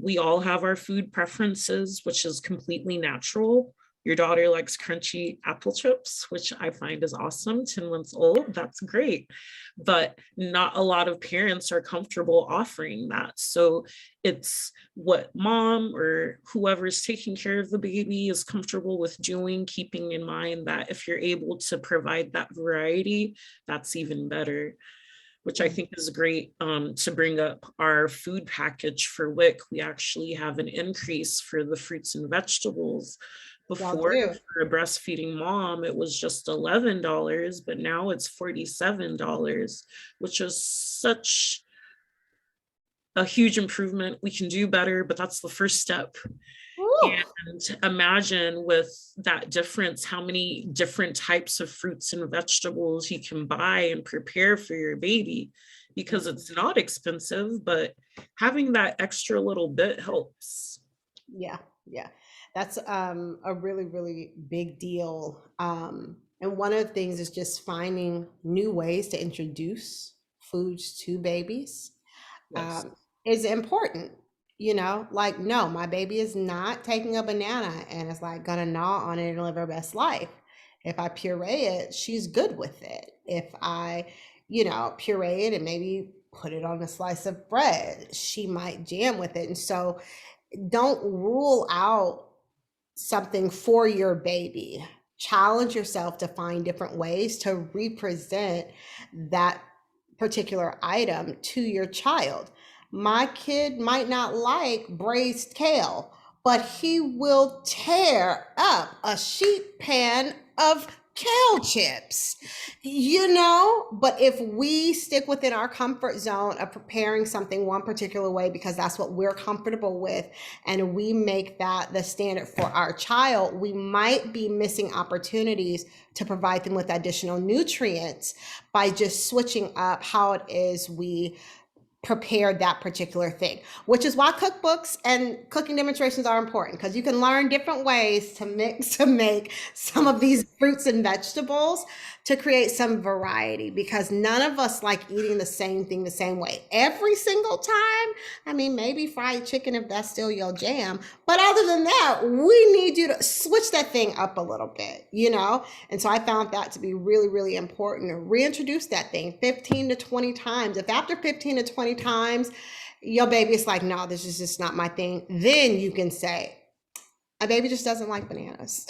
We all have our food preferences, which is completely natural. Your daughter likes crunchy apple chips, which I find is awesome. 10 months old, that's great. But not a lot of parents are comfortable offering that. So it's what mom or whoever's taking care of the baby is comfortable with doing, keeping in mind that if you're able to provide that variety, that's even better. Which I think is great to bring up our food package for WIC. We actually have an increase for the fruits and vegetables. Before, for a breastfeeding mom, it was just $11, but now it's $47, which is such a huge improvement. We can do better, but that's the first step. Ooh. And imagine with that difference, how many different types of fruits and vegetables you can buy and prepare for your baby, because it's not expensive, but having that extra little bit helps. Yeah, yeah. That's a really, really big deal. And one of the things is just finding new ways to introduce foods to babies Yes. is important. You know, like, no, my baby is not taking a banana and it's like gonna gnaw on it and live her best life. If I puree it, she's good with it. If I, puree it and maybe put it on a slice of bread, she might jam with it. And so don't rule out something for your baby. Challenge yourself to find different ways to represent that particular item to your child. My kid might not like braised kale, but he will tear up a sheet pan of kale chips, But if we stick within our comfort zone of preparing something one particular way because that's what we're comfortable with, and we make that the standard for our child, we might be missing opportunities to provide them with additional nutrients by just switching up how it is we prepare that particular thing, which is why cookbooks and cooking demonstrations are important, because you can learn different ways to mix to make some of these fruits and vegetables to create some variety, because none of us like eating the same thing the same way every single time. I mean, maybe fried chicken if that's still your jam, but other than that, we need you to switch that thing up a little bit, And so I found that to be really, really important, to reintroduce that thing 15 to 20 times. If after 15 to 20 times your baby is like, no, this is just not my thing, then you can say, a baby just doesn't like bananas,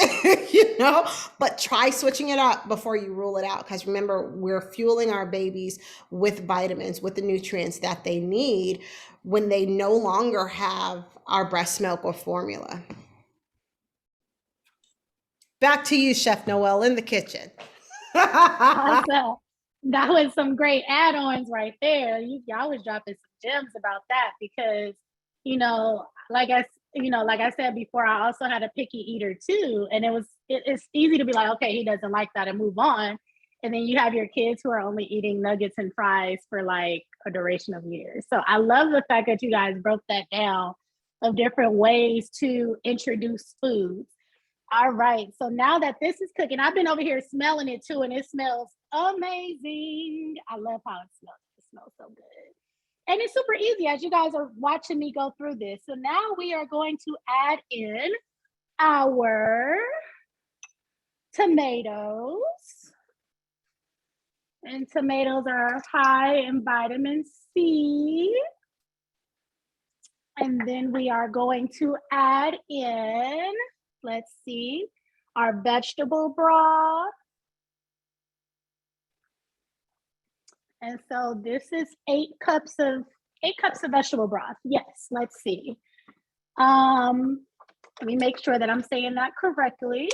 but try switching it up before you rule it out. Because remember, we're fueling our babies with vitamins, with the nutrients that they need when they no longer have our breast milk or formula. Back to you, Chef Nowel, in the kitchen. Awesome. That was some great add-ons right there. Y'all was dropping some gems about that because, like I said before, I also had a picky eater too. And it's easy to be like, okay, he doesn't like that and move on. And then you have your kids who are only eating nuggets and fries for like a duration of years. So I love the fact that you guys broke that down of different ways to introduce foods. All right, so now that this is cooking, I've been over here smelling it too, and it smells amazing. I love how it smells. It smells so good. And it's super easy as you guys are watching me go through this. So now we are going to add in our tomatoes. And tomatoes are high in vitamin C. And then we are going to add in, let's see, our vegetable broth. And so this is 8 cups of vegetable broth. Yes, let's see. Let me make sure that I'm saying that correctly.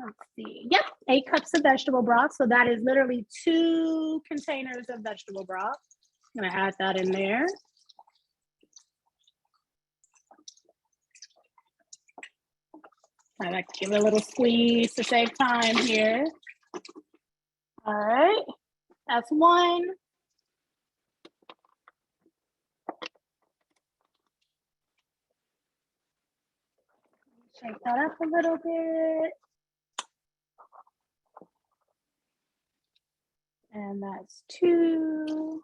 Let's see. Yep, 8 cups of vegetable broth. So that is literally 2 containers of vegetable broth. I'm gonna add that in there. I like to give it a little squeeze to save time here. All right, that's 1. Shake that up a little bit. And that's 2.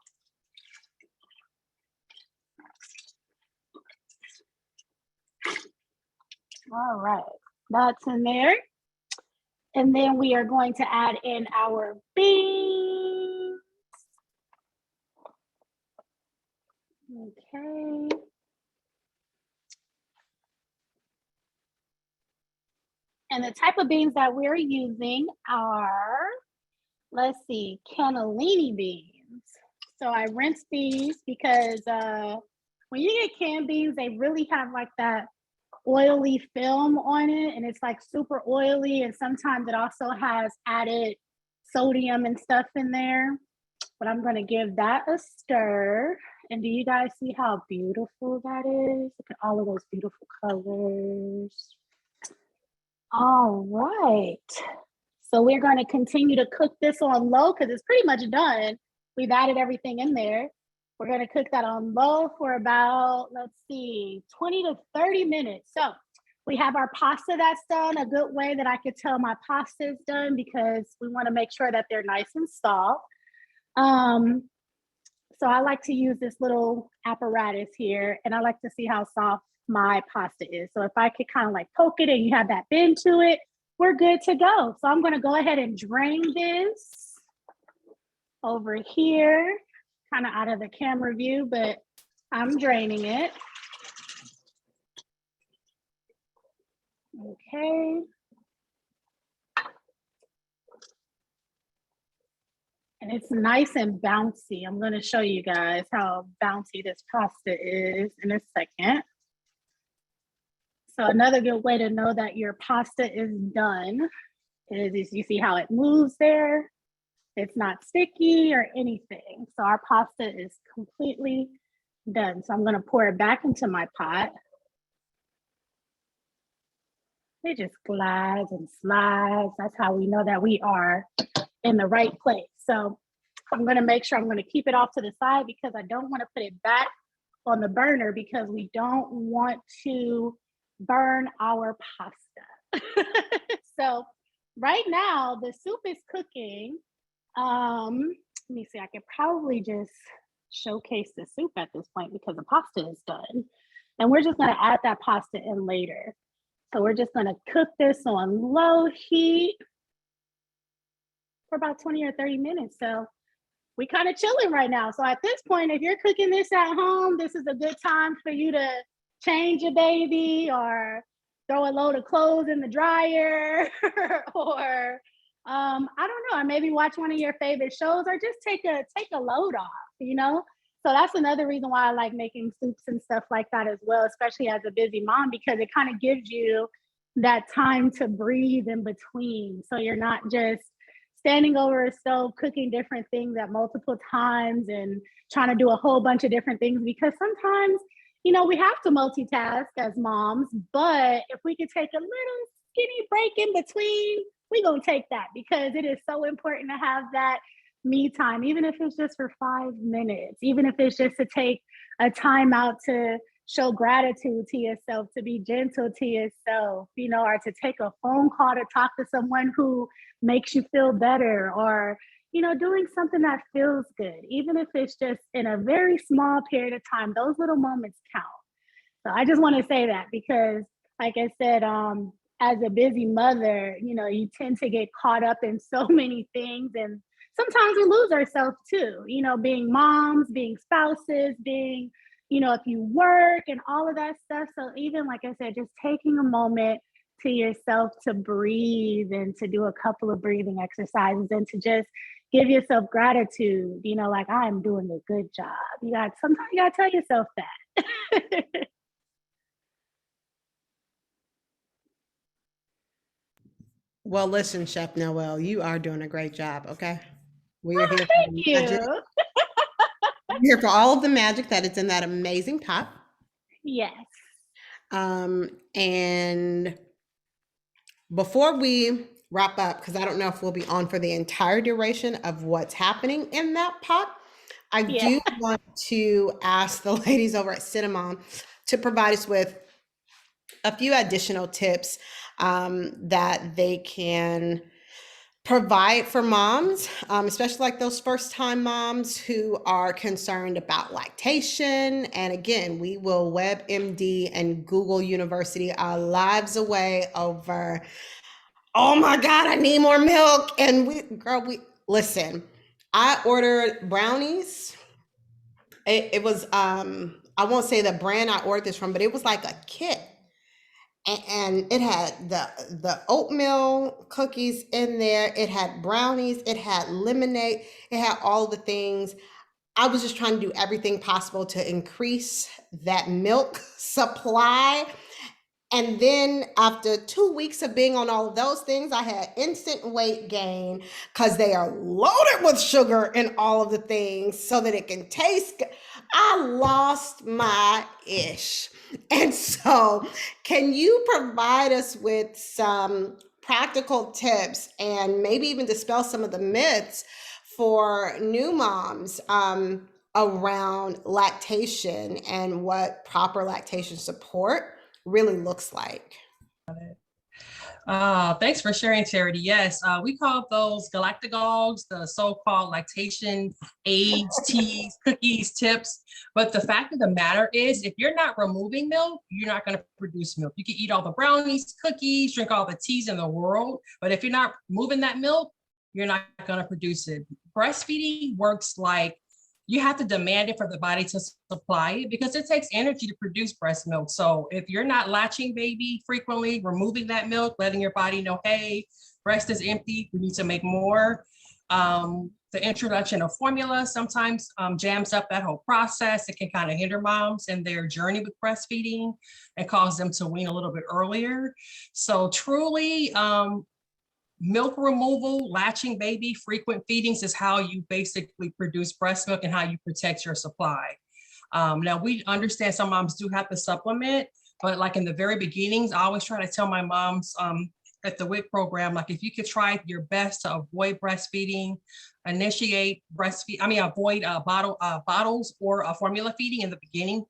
All right, that's in there. And then we are going to add in our beans. Okay. And the type of beans that we're using are, let's see, cannellini beans. So I rinse these because when you get canned beans, they really have like that oily film on it, and it's like super oily, and sometimes it also has added sodium and stuff in there. But I'm going to give that a stir. And do you guys see how beautiful that is? Look at all of those beautiful colors. All right, so we're going to continue to cook this on low because it's pretty much done. We've added everything in there. We're going to cook that on low for about, let's see, 20 to 30 minutes. So we have our pasta that's done. A good way that I could tell my pasta is done, because we want to make sure that they're nice and soft. So I like to use this little apparatus here, and I like to see how soft my pasta is. So if I could kind of like poke it and you have that bend to it, we're good to go. So I'm going to go ahead and drain this over here, kind of out of the camera view, but I'm draining it. Okay. And it's nice and bouncy. I'm going to show you guys how bouncy this pasta is in a second. So another good way to know that your pasta is done is you see how it moves there. It's not sticky or anything. So our pasta is completely done. So I'm going to pour it back into my pot. It just glides and slides. That's how we know that we are in the right place. So I'm going to make sure I'm going to keep it off to the side, because I don't want to put it back on the burner, because we don't want to burn our pasta. So right now the soup is cooking. Let me see, I could probably just showcase the soup at this point because the pasta is done. And we're just going to add that pasta in later. So we're just going to cook this on low heat for about 20 or 30 minutes. So we kind of chilling right now. So at this point, if you're cooking this at home, this is a good time for you to change your baby, or throw a load of clothes in the dryer, or I don't know, maybe watch one of your favorite shows, or just take a load off, you know? So that's another reason why I like making soups and stuff like that as well, especially as a busy mom, because it kind of gives you that time to breathe in between. So you're not just standing over a stove cooking different things at multiple times and trying to do a whole bunch of different things, because sometimes, you know, we have to multitask as moms, but if we could take a little skinny break in between, we're going to take that, because it is so important to have that me time, even if it's just for 5 minutes, even if it's just to take a time out to show gratitude to yourself, to be gentle to yourself, you know, or to take a phone call to talk to someone who makes you feel better, or, you know, doing something that feels good, even if it's just in a very small period of time. Those little moments count. So I just want to say that, because like I said, as a busy mother, you know, you tend to get caught up in so many things, and sometimes we lose ourselves too, you know, being moms, being spouses, being, you know, if you work and all of that stuff. So even like I said, just taking a moment to yourself to breathe and to do a couple of breathing exercises and to just give yourself gratitude, you know, like, I'm doing a good job. Sometimes you gotta tell yourself that. Well, listen, Chef Noel, you are doing a great job, okay? We are here for Thank the magic. you. We're here for all of the magic that is in that amazing pot. Yes. And before we wrap up, because I don't know if we'll be on for the entire duration of what's happening in that pot, I do want to ask the ladies over at CinnaMoms to provide us with a few additional tips that they can provide for moms, especially like those first-time moms who are concerned about lactation. And again, we will WebMD and Google University our lives away over, oh my God, I need more milk. And we listen, I ordered brownies. It was, I won't say the brand I ordered this from, but it was like a kit. And it had the oatmeal cookies in there. It had brownies. It had lemonade. It had all the things. I was just trying to do everything possible to increase that milk supply. And then after 2 weeks of being on all of those things, I had instant weight gain because they are loaded with sugar in all of the things so that it can taste good. I lost my ish. And so can you provide us with some practical tips and maybe even dispel some of the myths for new moms around lactation and what proper lactation support really looks like. Thanks for sharing, Charity. Yes, we call those galactagogues, the so-called lactation aids, teas, cookies, tips. But the fact of the matter is, if you're not removing milk, you're not going to produce milk. You can eat all the brownies, cookies, drink all the teas in the world, but if you're not moving that milk, you're not going to produce it. Breastfeeding works like you have to demand it for the body to supply it because it takes energy to produce breast milk. So if you're not latching baby frequently, removing that milk, letting your body know, hey, breast is empty, we need to make more. The introduction of formula sometimes jams up that whole process. It can kind of hinder moms in their journey with breastfeeding and cause them to wean a little bit earlier. So truly, milk removal, latching baby, frequent feedings is how you basically produce breast milk and how you protect your supply. Now we understand some moms do have to supplement, but like in the very beginnings, I always try to tell my moms at the WIC program, like if you could try your best to avoid breastfeeding, avoid bottles or formula feeding in the beginning.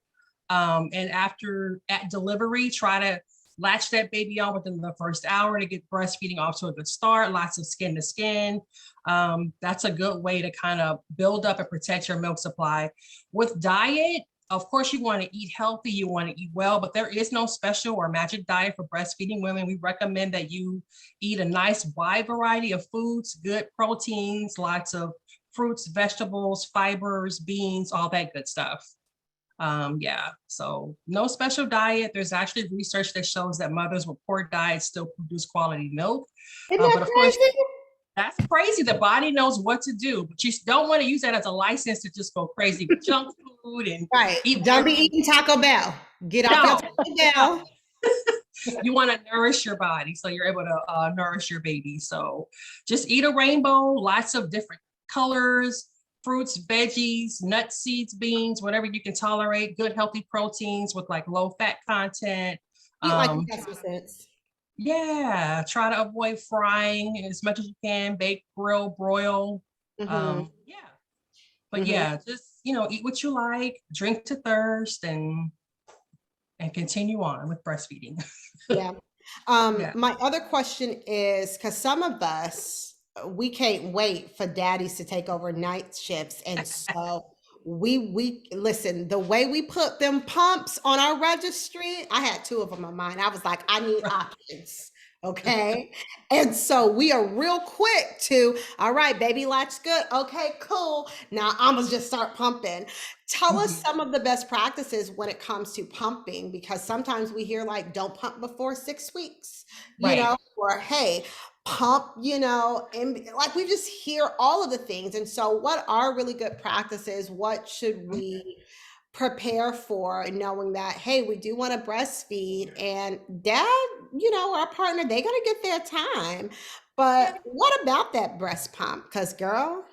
And after at delivery, try to latch that baby on within the first hour to get breastfeeding off to a good start, lots of skin to skin. That's a good way to kind of build up and protect your milk supply. With diet, of course, you want to eat healthy, you want to eat well, but there is no special or magic diet for breastfeeding women. We recommend that you eat a nice wide variety of foods, good proteins, lots of fruits, vegetables, fibers, beans, all that good stuff. So no special diet. There's actually research that shows that mothers with poor diets still produce quality milk. Isn't that but of crazy? course, that's crazy. The body knows what to do, but you don't want to use that as a license to just go crazy with junk food and eat. Don't be eating Taco Bell. Get off your Taco Bell. You want to nourish your body so you're able to nourish your baby. So just eat a rainbow, lots of different colors, fruits, veggies, nuts, seeds, beans, whatever you can tolerate, good healthy proteins with like low fat content. Eat like it has some sense. Yeah, try to avoid frying as much as you can, bake, grill, broil. But just, eat what you like, drink to thirst and continue on with breastfeeding. My other question is, because some of us, we can't wait for daddies to take over night shifts. And so we listen, the way we put them pumps on our registry, I had 2 of them on mine. I was like, I need options. Okay. And so we are real quick to, all right, baby latch good. Okay, cool. Now I'm gonna just start pumping. Tell us some of the best practices when it comes to pumping, because sometimes we hear like, don't pump before 6 weeks, or hey, pump, and like we just hear all of the things. And so what are really good practices? What should we prepare for, knowing that, hey, we do want to breastfeed and dad, our partner, they're going to get their time. But what about that breast pump? Because girl,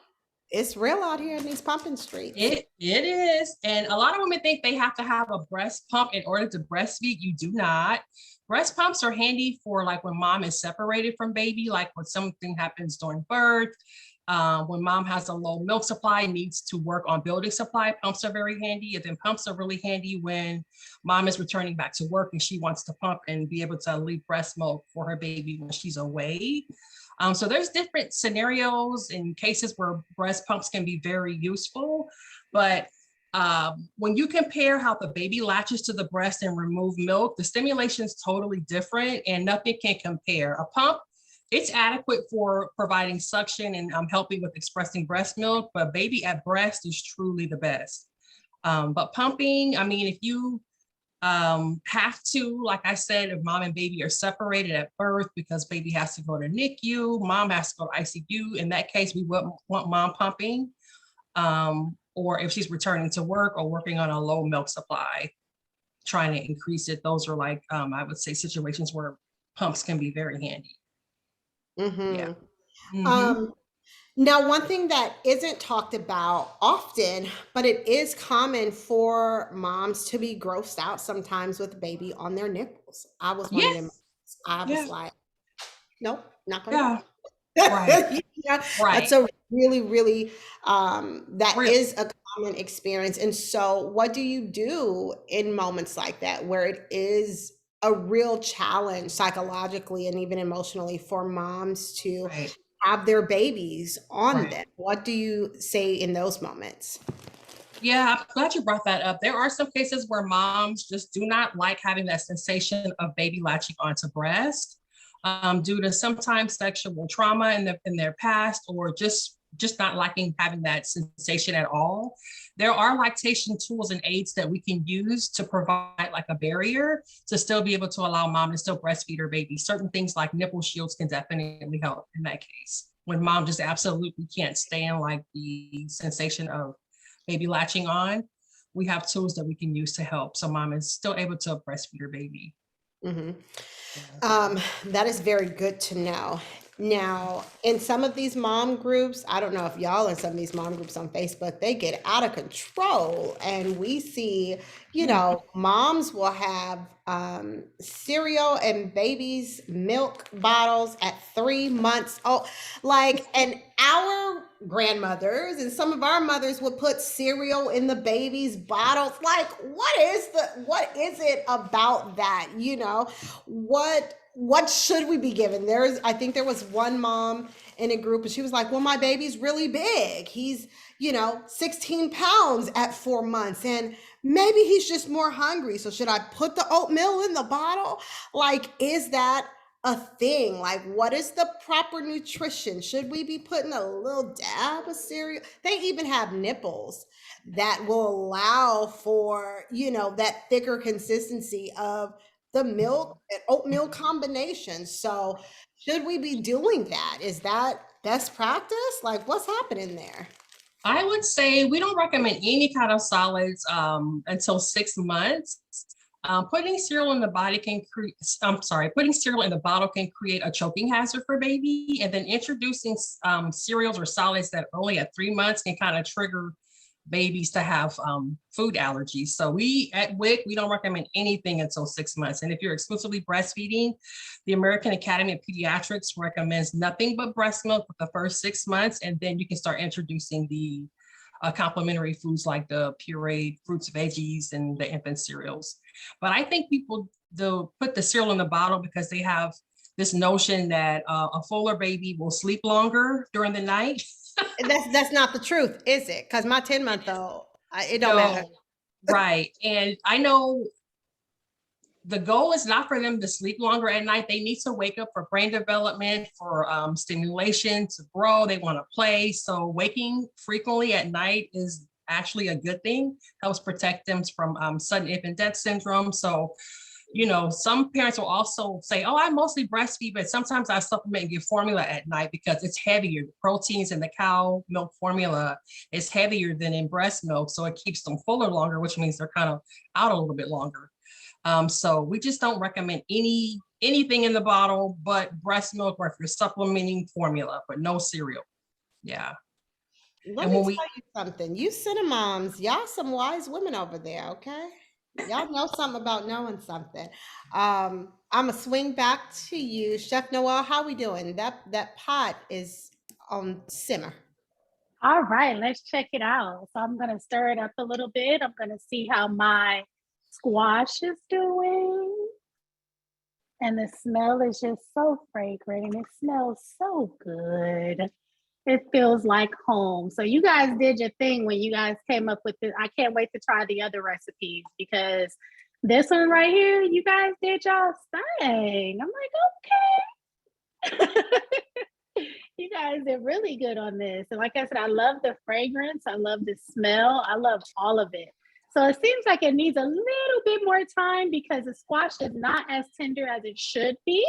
it's real out here in these pumping streets. It is. And a lot of women think they have to have a breast pump in order to breastfeed. You do not. Breast pumps are handy for like when mom is separated from baby, like when something happens during birth, when mom has a low milk supply, needs to work on building supply, pumps are very handy. And then pumps are really handy when mom is returning back to work and she wants to pump and be able to leave breast milk for her baby when she's away. So there's different scenarios and cases where breast pumps can be very useful, but when you compare how the baby latches to the breast and remove milk, the stimulation is totally different and nothing can compare. A pump, it's adequate for providing suction and helping with expressing breast milk, but baby at breast is truly the best. But pumping, if you have to, like I said, if mom and baby are separated at birth because baby has to go to NICU, mom has to go to ICU, in that case, we would want mom pumping. Or if she's returning to work or working on a low milk supply, trying to increase it. Those are like, I would say situations where pumps can be very handy. Now, one thing that isn't talked about often, but it is common for moms to be grossed out sometimes with baby on their nipples. I was one of them. I was like, nope, not gonna. Right. That's a really, really, that is a common experience. And so what do you do in moments like that where it is a real challenge psychologically and even emotionally for moms to Right. have their babies on Right. them? What do you say in those moments? Yeah, I'm glad you brought that up. There are some cases where moms just do not like having that sensation of baby latching onto breast due to sometimes sexual trauma in their past, or just not liking having that sensation at all. There are lactation tools and aids that we can use to provide like a barrier to still be able to allow mom to still breastfeed her baby. Certain things like nipple shields can definitely help in that case. When mom just absolutely can't stand like the sensation of baby latching on, we have tools that we can use to help. So mom is still able to breastfeed her baby. Mm-hmm. That is very good to know. Now, in some of these mom groups, I don't know if y'all in some of these mom groups on Facebook, they get out of control. And we see, moms will have cereal and babies' milk bottles at 3 months old. Like, and our grandmothers and some of our mothers would put cereal in the baby's bottles. Like, what is it about that? What should we be given? I think there was one mom in a group and she was like, well, my baby's really big. He's, 16 pounds at 4 months and maybe he's just more hungry. So should I put the oatmeal in the bottle? Like, is that a thing? Like, what is the proper nutrition? Should we be putting a little dab of cereal? They even have nipples that will allow for, that thicker consistency of the milk and oatmeal combination. So should we be doing that? Is that best practice? Like, what's happening there? I would say we don't recommend any kind of solids until 6 months. Putting cereal in the body can create, putting cereal in the bottle can create a choking hazard for baby. And then introducing cereals or solids that only at 3 months can kind of trigger babies to have food allergies. So we at WIC, we don't recommend anything until 6 months. And if you're exclusively breastfeeding, the American Academy of Pediatrics recommends nothing but breast milk for the first 6 months. And then you can start introducing the complementary foods like the pureed fruits, veggies, and the infant cereals. But I think people put the cereal in the bottle because they have this notion that a fuller baby will sleep longer during the night. That's not the truth, is it? Because my 10-month-old, it don't matter. Right. And I know the goal is not for them to sleep longer at night. They need to wake up for brain development, for stimulation, to grow. They want to play. So waking frequently at night is actually a good thing. Helps protect them from sudden infant death syndrome. So, some parents will also say, oh, I mostly breastfeed, but sometimes I supplement and give formula at night because it's heavier. The proteins in the cow milk formula is heavier than in breast milk. So it keeps them fuller longer, which means they're kind of out a little bit longer. So we just don't recommend anything in the bottle but breast milk, or if you're supplementing, formula, but no cereal. Yeah. Let me tell you something. You CinnaMoms, y'all some wise women over there, okay? Y'all know something about knowing something. I'm gonna swing back to you, Chef Nowel. How we doing? That pot is on simmer. All right, let's check it out. So I'm gonna stir it up a little bit. I'm gonna see how my squash is doing. And the smell is just so fragrant and it smells so good. It feels like home. So you guys did your thing when you guys came up with this. I can't wait to try the other recipes because this one right here, you guys did y'all's thing. I'm like, okay. You guys did really good on this. And like I said, I love the fragrance. I love the smell. I love all of it. So it seems like it needs a little bit more time because the squash is not as tender as it should be.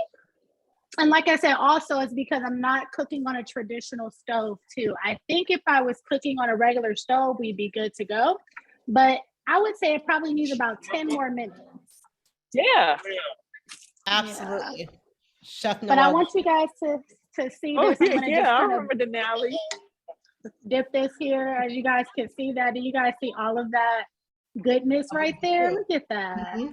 And like I said, also it's because I'm not cooking on a traditional stove too. I think if I was cooking on a regular stove, we'd be good to go. But I would say it probably needs about 10 more minutes. Yeah. Absolutely. Yeah. Chef Nowel. But I want you guys to see this. Oh, yeah, I remember the Denali. Dip this here as you guys can see that. Do you guys see all of that goodness right there? Look at that. Mm-hmm.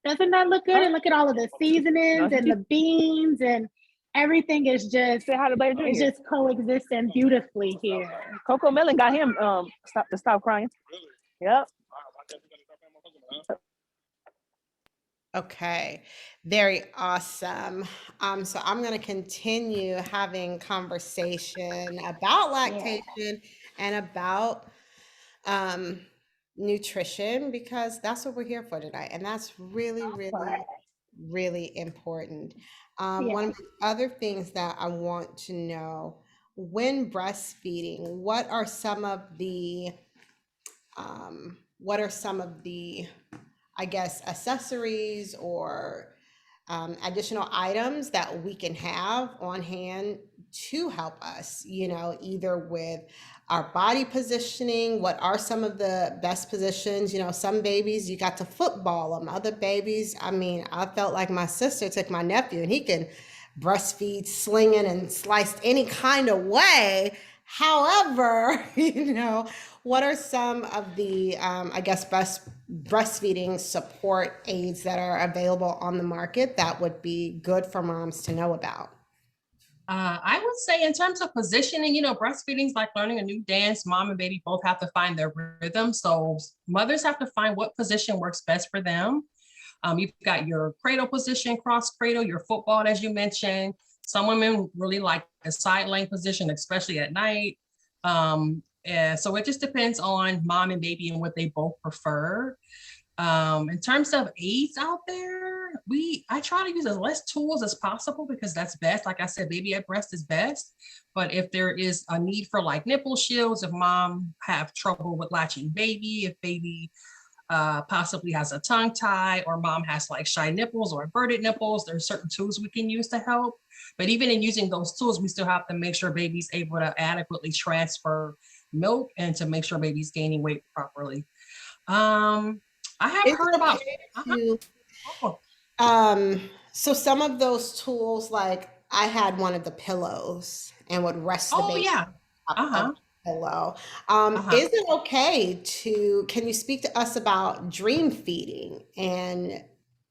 Doesn't that look good? And look at all of the seasonings and the beans and everything is just Say hi to Blair it's Jr. just coexisting beautifully here. Coco Melon got him stop crying. Yep. Okay, very awesome. So I'm going to continue having conversation about lactation and about nutrition because that's what we're here for tonight, and that's really, really, really important. One of the other things that I want to know when breastfeeding, what are some of the I guess, accessories or additional items that we can have on hand to help us, either with our body positioning. What are some of the best positions? Some babies, you got to football them. Other babies, I felt like my sister took my nephew and he can breastfeed slinging and sliced any kind of way. However, what are some of the, I guess, best breastfeeding support aids that are available on the market that would be good for moms to know about? I would say in terms of positioning, breastfeeding is like learning a new dance. Mom and baby both have to find their rhythm. So mothers have to find what position works best for them. You've got your cradle position, cross cradle, your football, as you mentioned. Some women really like a side lane position, especially at night. So it just depends on mom and baby and what they both prefer. In terms of aids out there, I try to use as less tools as possible because that's best. Like I said, baby at breast is best. But if there is a need for like nipple shields, if mom have trouble with latching baby, if baby possibly has a tongue tie, or mom has like shy nipples or inverted nipples, there's certain tools we can use to help. But even in using those tools, we still have to make sure baby's able to adequately transfer milk and to make sure baby's gaining weight properly. I have heard about so some of those tools, like I had one of the pillows and would rest the baby up pillow. Is it okay can you speak to us about dream feeding and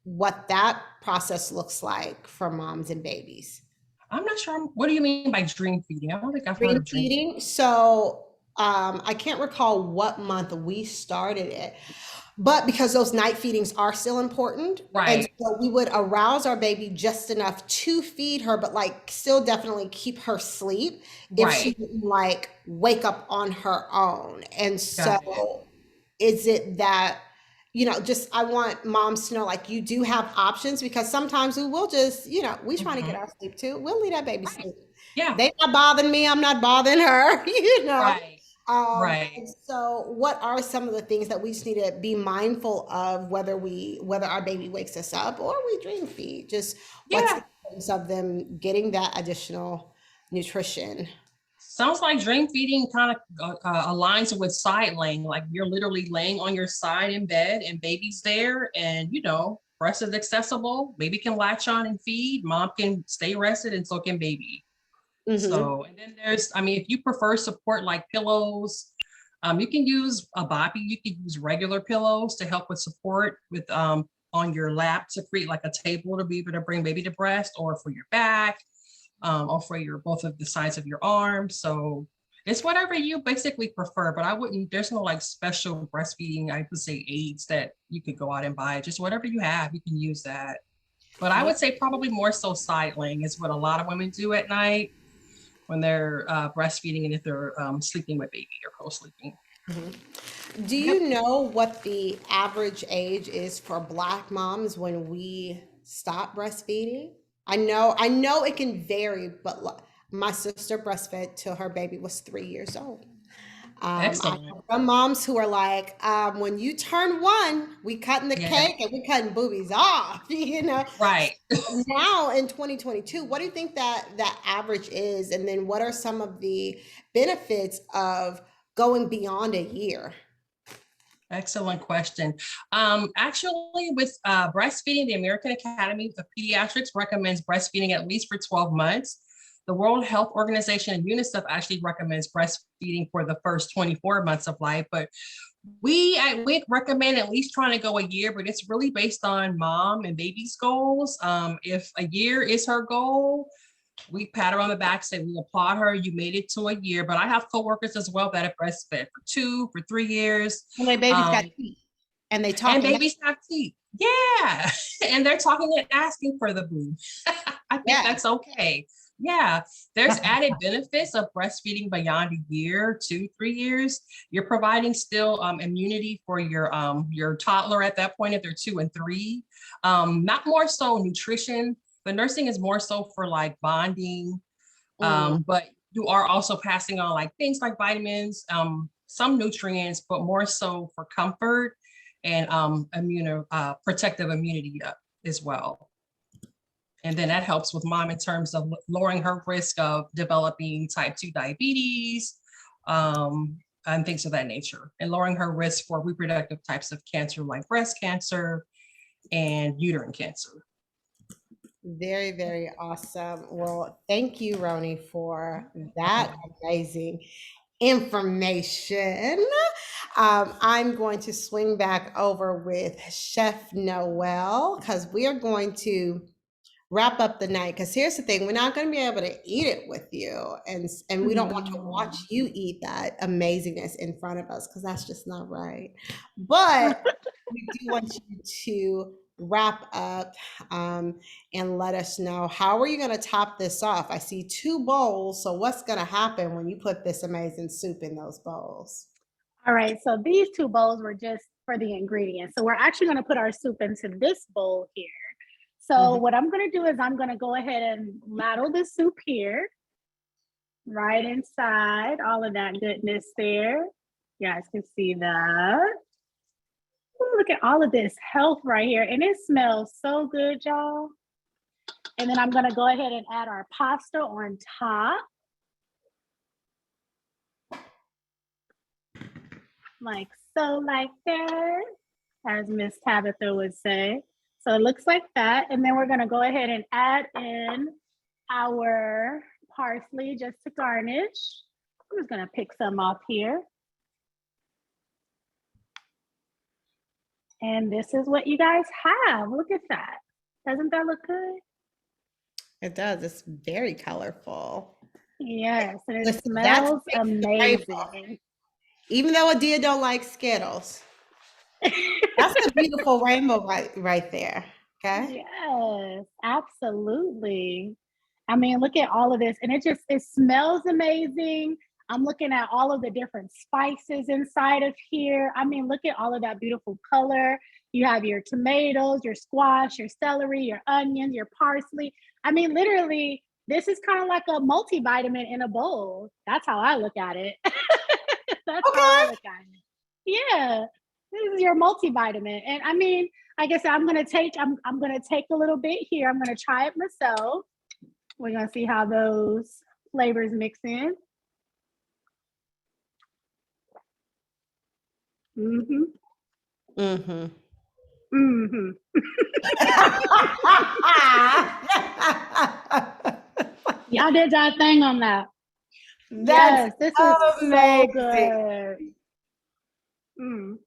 what that process looks like for moms and babies? I'm not sure. What do you mean by dream feeding? I don't think I've heard Dream of dream feeding. So I can't recall what month we started it, but because those night feedings are still important. Right. And so we would arouse our baby just enough to feed her, but like still definitely keep her asleep if she didn't like wake up on her own. And so is it that, just I want moms to know, like, you do have options, because sometimes we will just, we trying to get our sleep too. We'll leave that baby sleep. Yeah. They not bothering me, I'm not bothering her, Right. And so what are some of the things that we just need to be mindful of, whether our baby wakes us up or we dream feed? Just what's the importance of them getting that additional nutrition? Sounds like dream feeding kind of aligns with side laying. Like you're literally laying on your side in bed and baby's there, and breast is accessible. Baby can latch on and feed. Mom can stay rested, and so can baby. So, and then there's, if you prefer support like pillows, you can use a boppy. You can use regular pillows to help with support with on your lap to create like a table to be able to bring baby to breast, or for your back, or for both of the sides of your arms. So it's whatever you basically prefer, but there's no like special breastfeeding, I would say, aids that you could go out and buy. Just whatever you have, you can use that. But I would say probably more so side laying is what a lot of women do at night when they're breastfeeding, and if they're sleeping with baby or co-sleeping. Do you know what the average age is for Black moms when we stop breastfeeding? I know it can vary, but my sister breastfed till her baby was 3 years old. Excellent. I have some moms who are like, when you turn 1, we cutting the cake and we cutting boobies off, Right. Now in 2022, what do you think that average is? And then what are some of the benefits of going beyond a year? Excellent question. Actually, with breastfeeding, the American Academy of Pediatrics recommends breastfeeding at least for 12 months. The World Health Organization and UNICEF actually recommends breastfeeding for the first 24 months of life, but we recommend at least trying to go a year, but it's really based on mom and baby's goals. If a year is her goal, We pat her on the back, say we applaud her. You made it to a year. But I have coworkers as well that have breastfed for 2, for 3 years. And my baby's got teeth, and they talk. And babies have teeth. Yeah. And they're talking and asking for the boob. I think that's okay. Yeah. There's added benefits of breastfeeding beyond a year, 2, 3 years. You're providing still immunity for your toddler at that point if they're 2 and 3. Not more so nutrition. The nursing is more so for like bonding, but you are also passing on like things like vitamins, some nutrients, but more so for comfort and protective immunity as well. And then that helps with mom in terms of lowering her risk of developing type 2 diabetes and things of that nature, and lowering her risk for reproductive types of cancer like breast cancer and uterine cancer. Very, very awesome. Well, thank you, Roni, for that amazing information. I'm going to swing back over with Chef Nowel because we are going to wrap up the night. Because here's the thing, we're not going to be able to eat it with you, and we don't want to watch you eat that amazingness in front of us because that's just not right. But we do want you to wrap up and let us know, how are you going to top this off? I see 2 bowls. So what's going to happen when you put this amazing soup in those bowls? All right, so these 2 bowls were just for the ingredients. So we're actually going to put our soup into this bowl here. So what I'm going to do is I'm going to go ahead and ladle the soup here, right inside all of that goodness there. You guys can see that. Ooh, look at all of this health right here. And it smells so good, y'all. And then I'm going to go ahead and add our pasta on top. Like so, like that, as Miss Tabitha would say. So it looks like that. And then we're going to go ahead and add in our parsley just to garnish. I'm just going to pick some off here. And this is what you guys have. Look at that. Doesn't that look good? It does. It's very colorful. Yes, and it smells amazing. Even though Adia don't like Skittles. That's a beautiful rainbow right there. Okay. Yes, absolutely. I mean, look at all of this. And it smells amazing. I'm looking at all of the different spices inside of here. I mean, look at all of that beautiful color. You have your tomatoes, your squash, your celery, your onions, your parsley. I mean, literally, this is kind of like a multivitamin in a bowl. That's how I look at it. That's how I look at it. Yeah, this is your multivitamin. And I mean, like I said, I'm gonna take a little bit here. I'm gonna try it myself. We're gonna see how those flavors mix in. Y'all did that thing on that. That's this amazing. Is so good.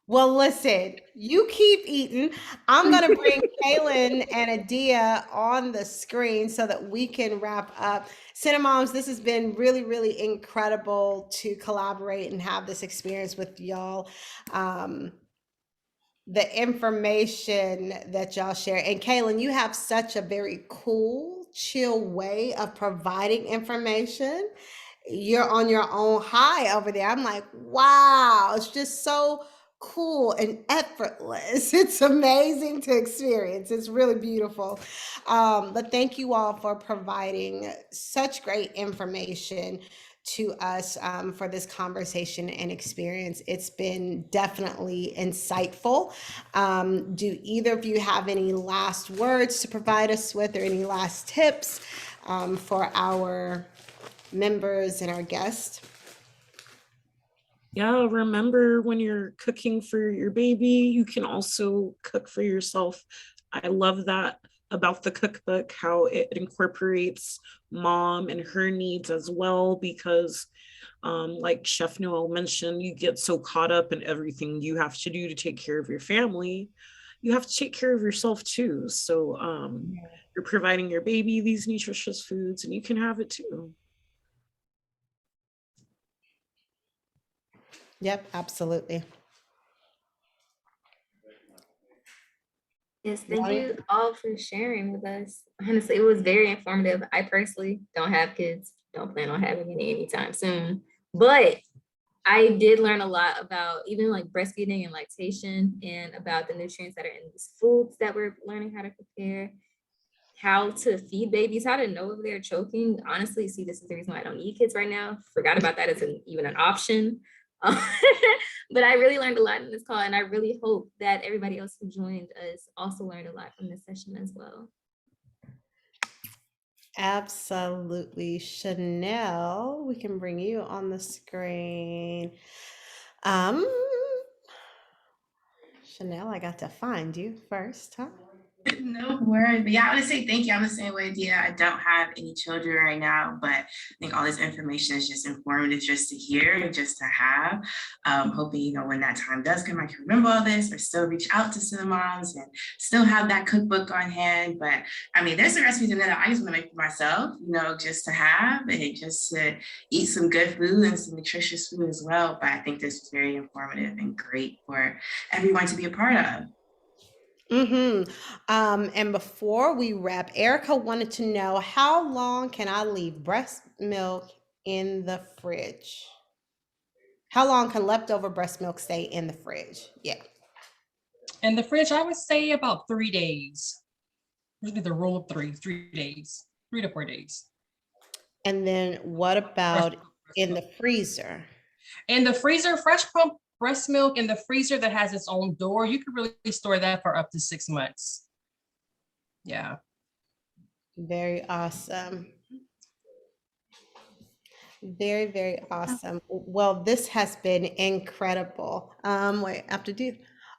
Well, listen, you keep eating. I'm going to bring Kaylin and Adia on the screen so that we can wrap up. CinnaMoms, this has been really, really incredible to collaborate and have this experience with y'all. The information that y'all share. And Kaylin, you have such a very cool, chill way of providing information. You're on your own high over there. I'm like, wow, it's just so cool and effortless. It's amazing to experience. It's really beautiful. But thank you all for providing such great information to us for this conversation and experience. It's been definitely insightful. Do either of you have any last words to provide us with, or any last tips for our members and our guests? Yeah, remember, when you're cooking for your baby, you can also cook for yourself. I love that about the cookbook, how it incorporates mom and her needs as well, because like Chef Nowel mentioned, you get so caught up in everything you have to do to take care of your family, you have to take care of yourself too. So you're providing your baby these nutritious foods, and you can have it too. Yep, absolutely. Yes, thank you all for sharing with us. Honestly, it was very informative. I personally don't have kids, don't plan on having any anytime soon, but I did learn a lot about even like breastfeeding and lactation and about the nutrients that are in these foods that we're learning how to prepare, how to feed babies, how to know if they're choking. Honestly, see, this is the reason why I don't need kids right now. Forgot about that as even an option. But I really learned a lot in this call, and I really hope that everybody else who joined us also learned a lot from this session as well. Absolutely. Chanel, we can bring you on the screen. Chanel, I got to find you first, huh? No worries. But yeah, I want to say thank you. I'm the same way, Dia. I don't have any children right now, but I think all this information is just informative just to hear and just to have. Hoping, you know, when that time does come, I can remember all this or still reach out to CinnaMoms and still have that cookbook on hand. But I mean, there's some recipes in there that I just want to make for myself, you know, just to have and just to eat some good food and some nutritious food as well. But I think this is very informative and great for everyone to be a part of. And before we wrap, Erica wanted to know, how long can I leave breast milk in the fridge? How long can leftover breast milk stay in the fridge? Yeah. In the fridge, I would say about 3 days. Usually the rule of 3 days, 3 to 4 days. And then what about in the freezer? In the freezer, fresh pump breast milk in the freezer that has its own door, you can really store that for up to 6 months. Yeah. Very awesome. Very, very awesome. Well, this has been incredible. Wait,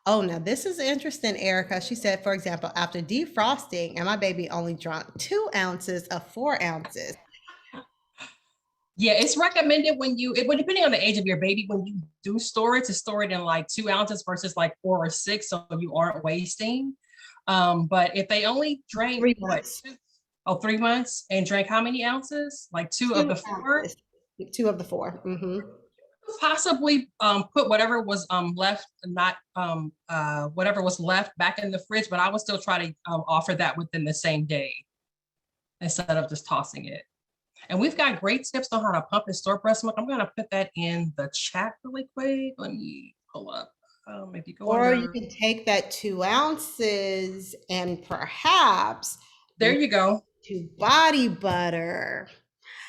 oh, now this is interesting, Erica. She said, for example, after defrosting, and my baby only drank 2 ounces of 4 ounces. Yeah, it's recommended depending on the age of your baby, when you do store it, to store it in like 2 ounces versus like 4 or 6, so you aren't wasting. But if they only drank 3 months. 3 months and drank how many ounces? Like 2 of the 4? 2 of the 4. Possibly put whatever was left, not whatever was left back in the fridge, but I would still try to offer that within the same day instead of just tossing it. And we've got great tips on how to pump and store breast milk. I'm going to put that in the chat really quick. Let me pull up. If you go Or you can take that 2 ounces and perhaps there you go to body butter.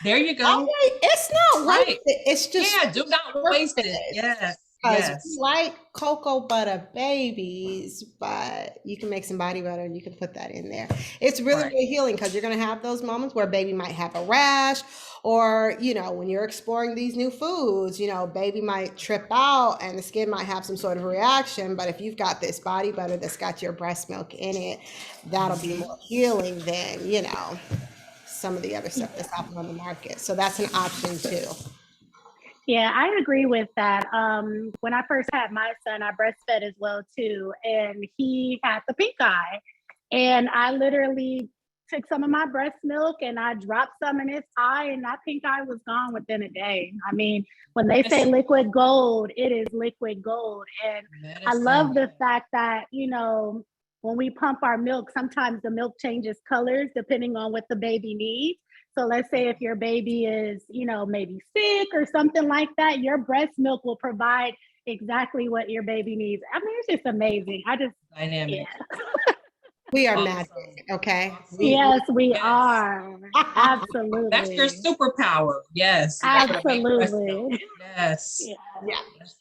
There you go. It's not wasted. It's just do not waste it. Yes. We like cocoa butter babies, but you can make some body butter and you can put that in there. It's really, really healing, because you're going to have those moments where baby might have a rash, or, you know, when you're exploring these new foods, you know, baby might trip out and the skin might have some sort of reaction. But if you've got this body butter that's got your breast milk in it, that'll be more healing than, you know, some of the other stuff that's out on the market. So that's an option too. Yeah, I agree with that. When I first had my son, I breastfed as well too, and he had the pink eye. And I literally took some of my breast milk and I dropped some in his eye, and that pink eye was gone within a day. I mean, when they say liquid gold, it is liquid gold. And I love the fact that, you know, when we pump our milk, sometimes the milk changes colors depending on what the baby needs. So let's say if your baby is, you know, maybe sick or something like that, your breast milk will provide exactly what your baby needs. I mean, it's just amazing. Dynamic. Yeah. We are magic, okay? Yes, we are. Absolutely. That's your superpower. Yes. Absolutely. Yes. Yeah.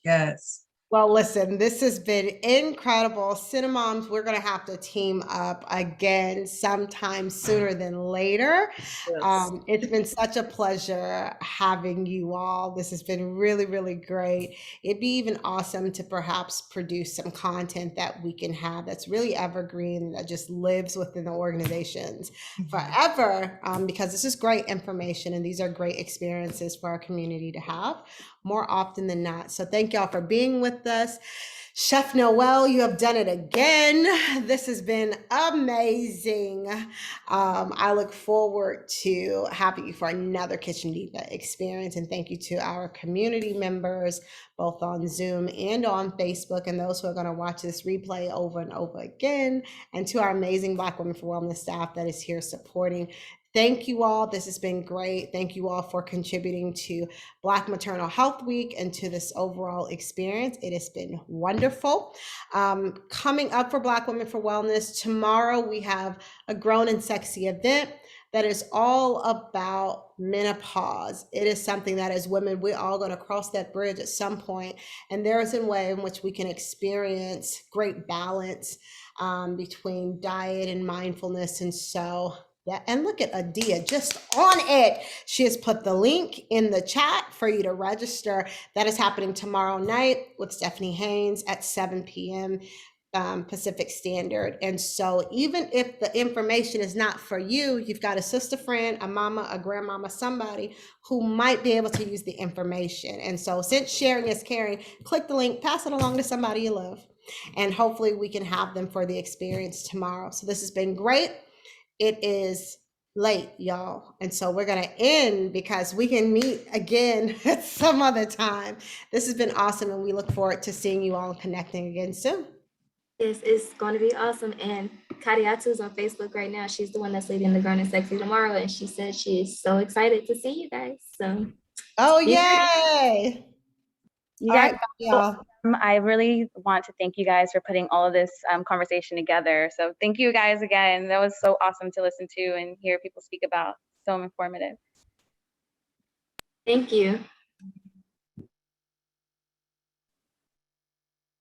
Yes. Well, listen, this has been incredible. CinnaMoms, we're going to have to team up again sometime sooner than later. Yes. It's been such a pleasure having you all. This has been really, really great. It'd be even awesome to perhaps produce some content that we can have that's really evergreen, that just lives within the organizations forever, because this is great information and these are great experiences for our community to have more often than not. So thank y'all for being with us. Chef Nowel, you have done it again. This has been amazing. I look forward to having you for another Kitchen Diva experience. And thank you to our community members, both on Zoom and on Facebook, and those who are going to watch this replay over and over again, and to our amazing Black Women for Wellness staff that is here supporting. Thank you all. This has been great. Thank you all for contributing to Black Maternal Health Week and to this overall experience. It has been wonderful. Coming up for Black Women for Wellness, tomorrow we have a Grown and Sexy event that is all about menopause. It is something that as women, we're all going to cross that bridge at some point. And there is a way in which we can experience great balance between diet and mindfulness. And so yeah, and look at Adia just on it. She has put the link in the chat for you to register. That is happening tomorrow night with Stephanie Haynes at 7 p.m. Pacific Standard. And so even if the information is not for you, you've got a sister friend, a mama, a grandmama, somebody who might be able to use the information. And so since sharing is caring, click the link, pass it along to somebody you love, and hopefully we can have them for the experience tomorrow. So this has been great. It is late, y'all. And so we're going to end because we can meet again at some other time. This has been awesome. And we look forward to seeing you all and connecting again soon. Yes, it's going to be awesome. And Kadiatu's on Facebook right now. She's the one that's leading the Grown and Sexy tomorrow. And she said she is so excited to see you guys. So, oh, yay. You all guys, right, y'all. I really want to thank you guys for putting all of this conversation together. So thank you guys again. That was so awesome to listen to and hear people speak about. So informative. Thank you.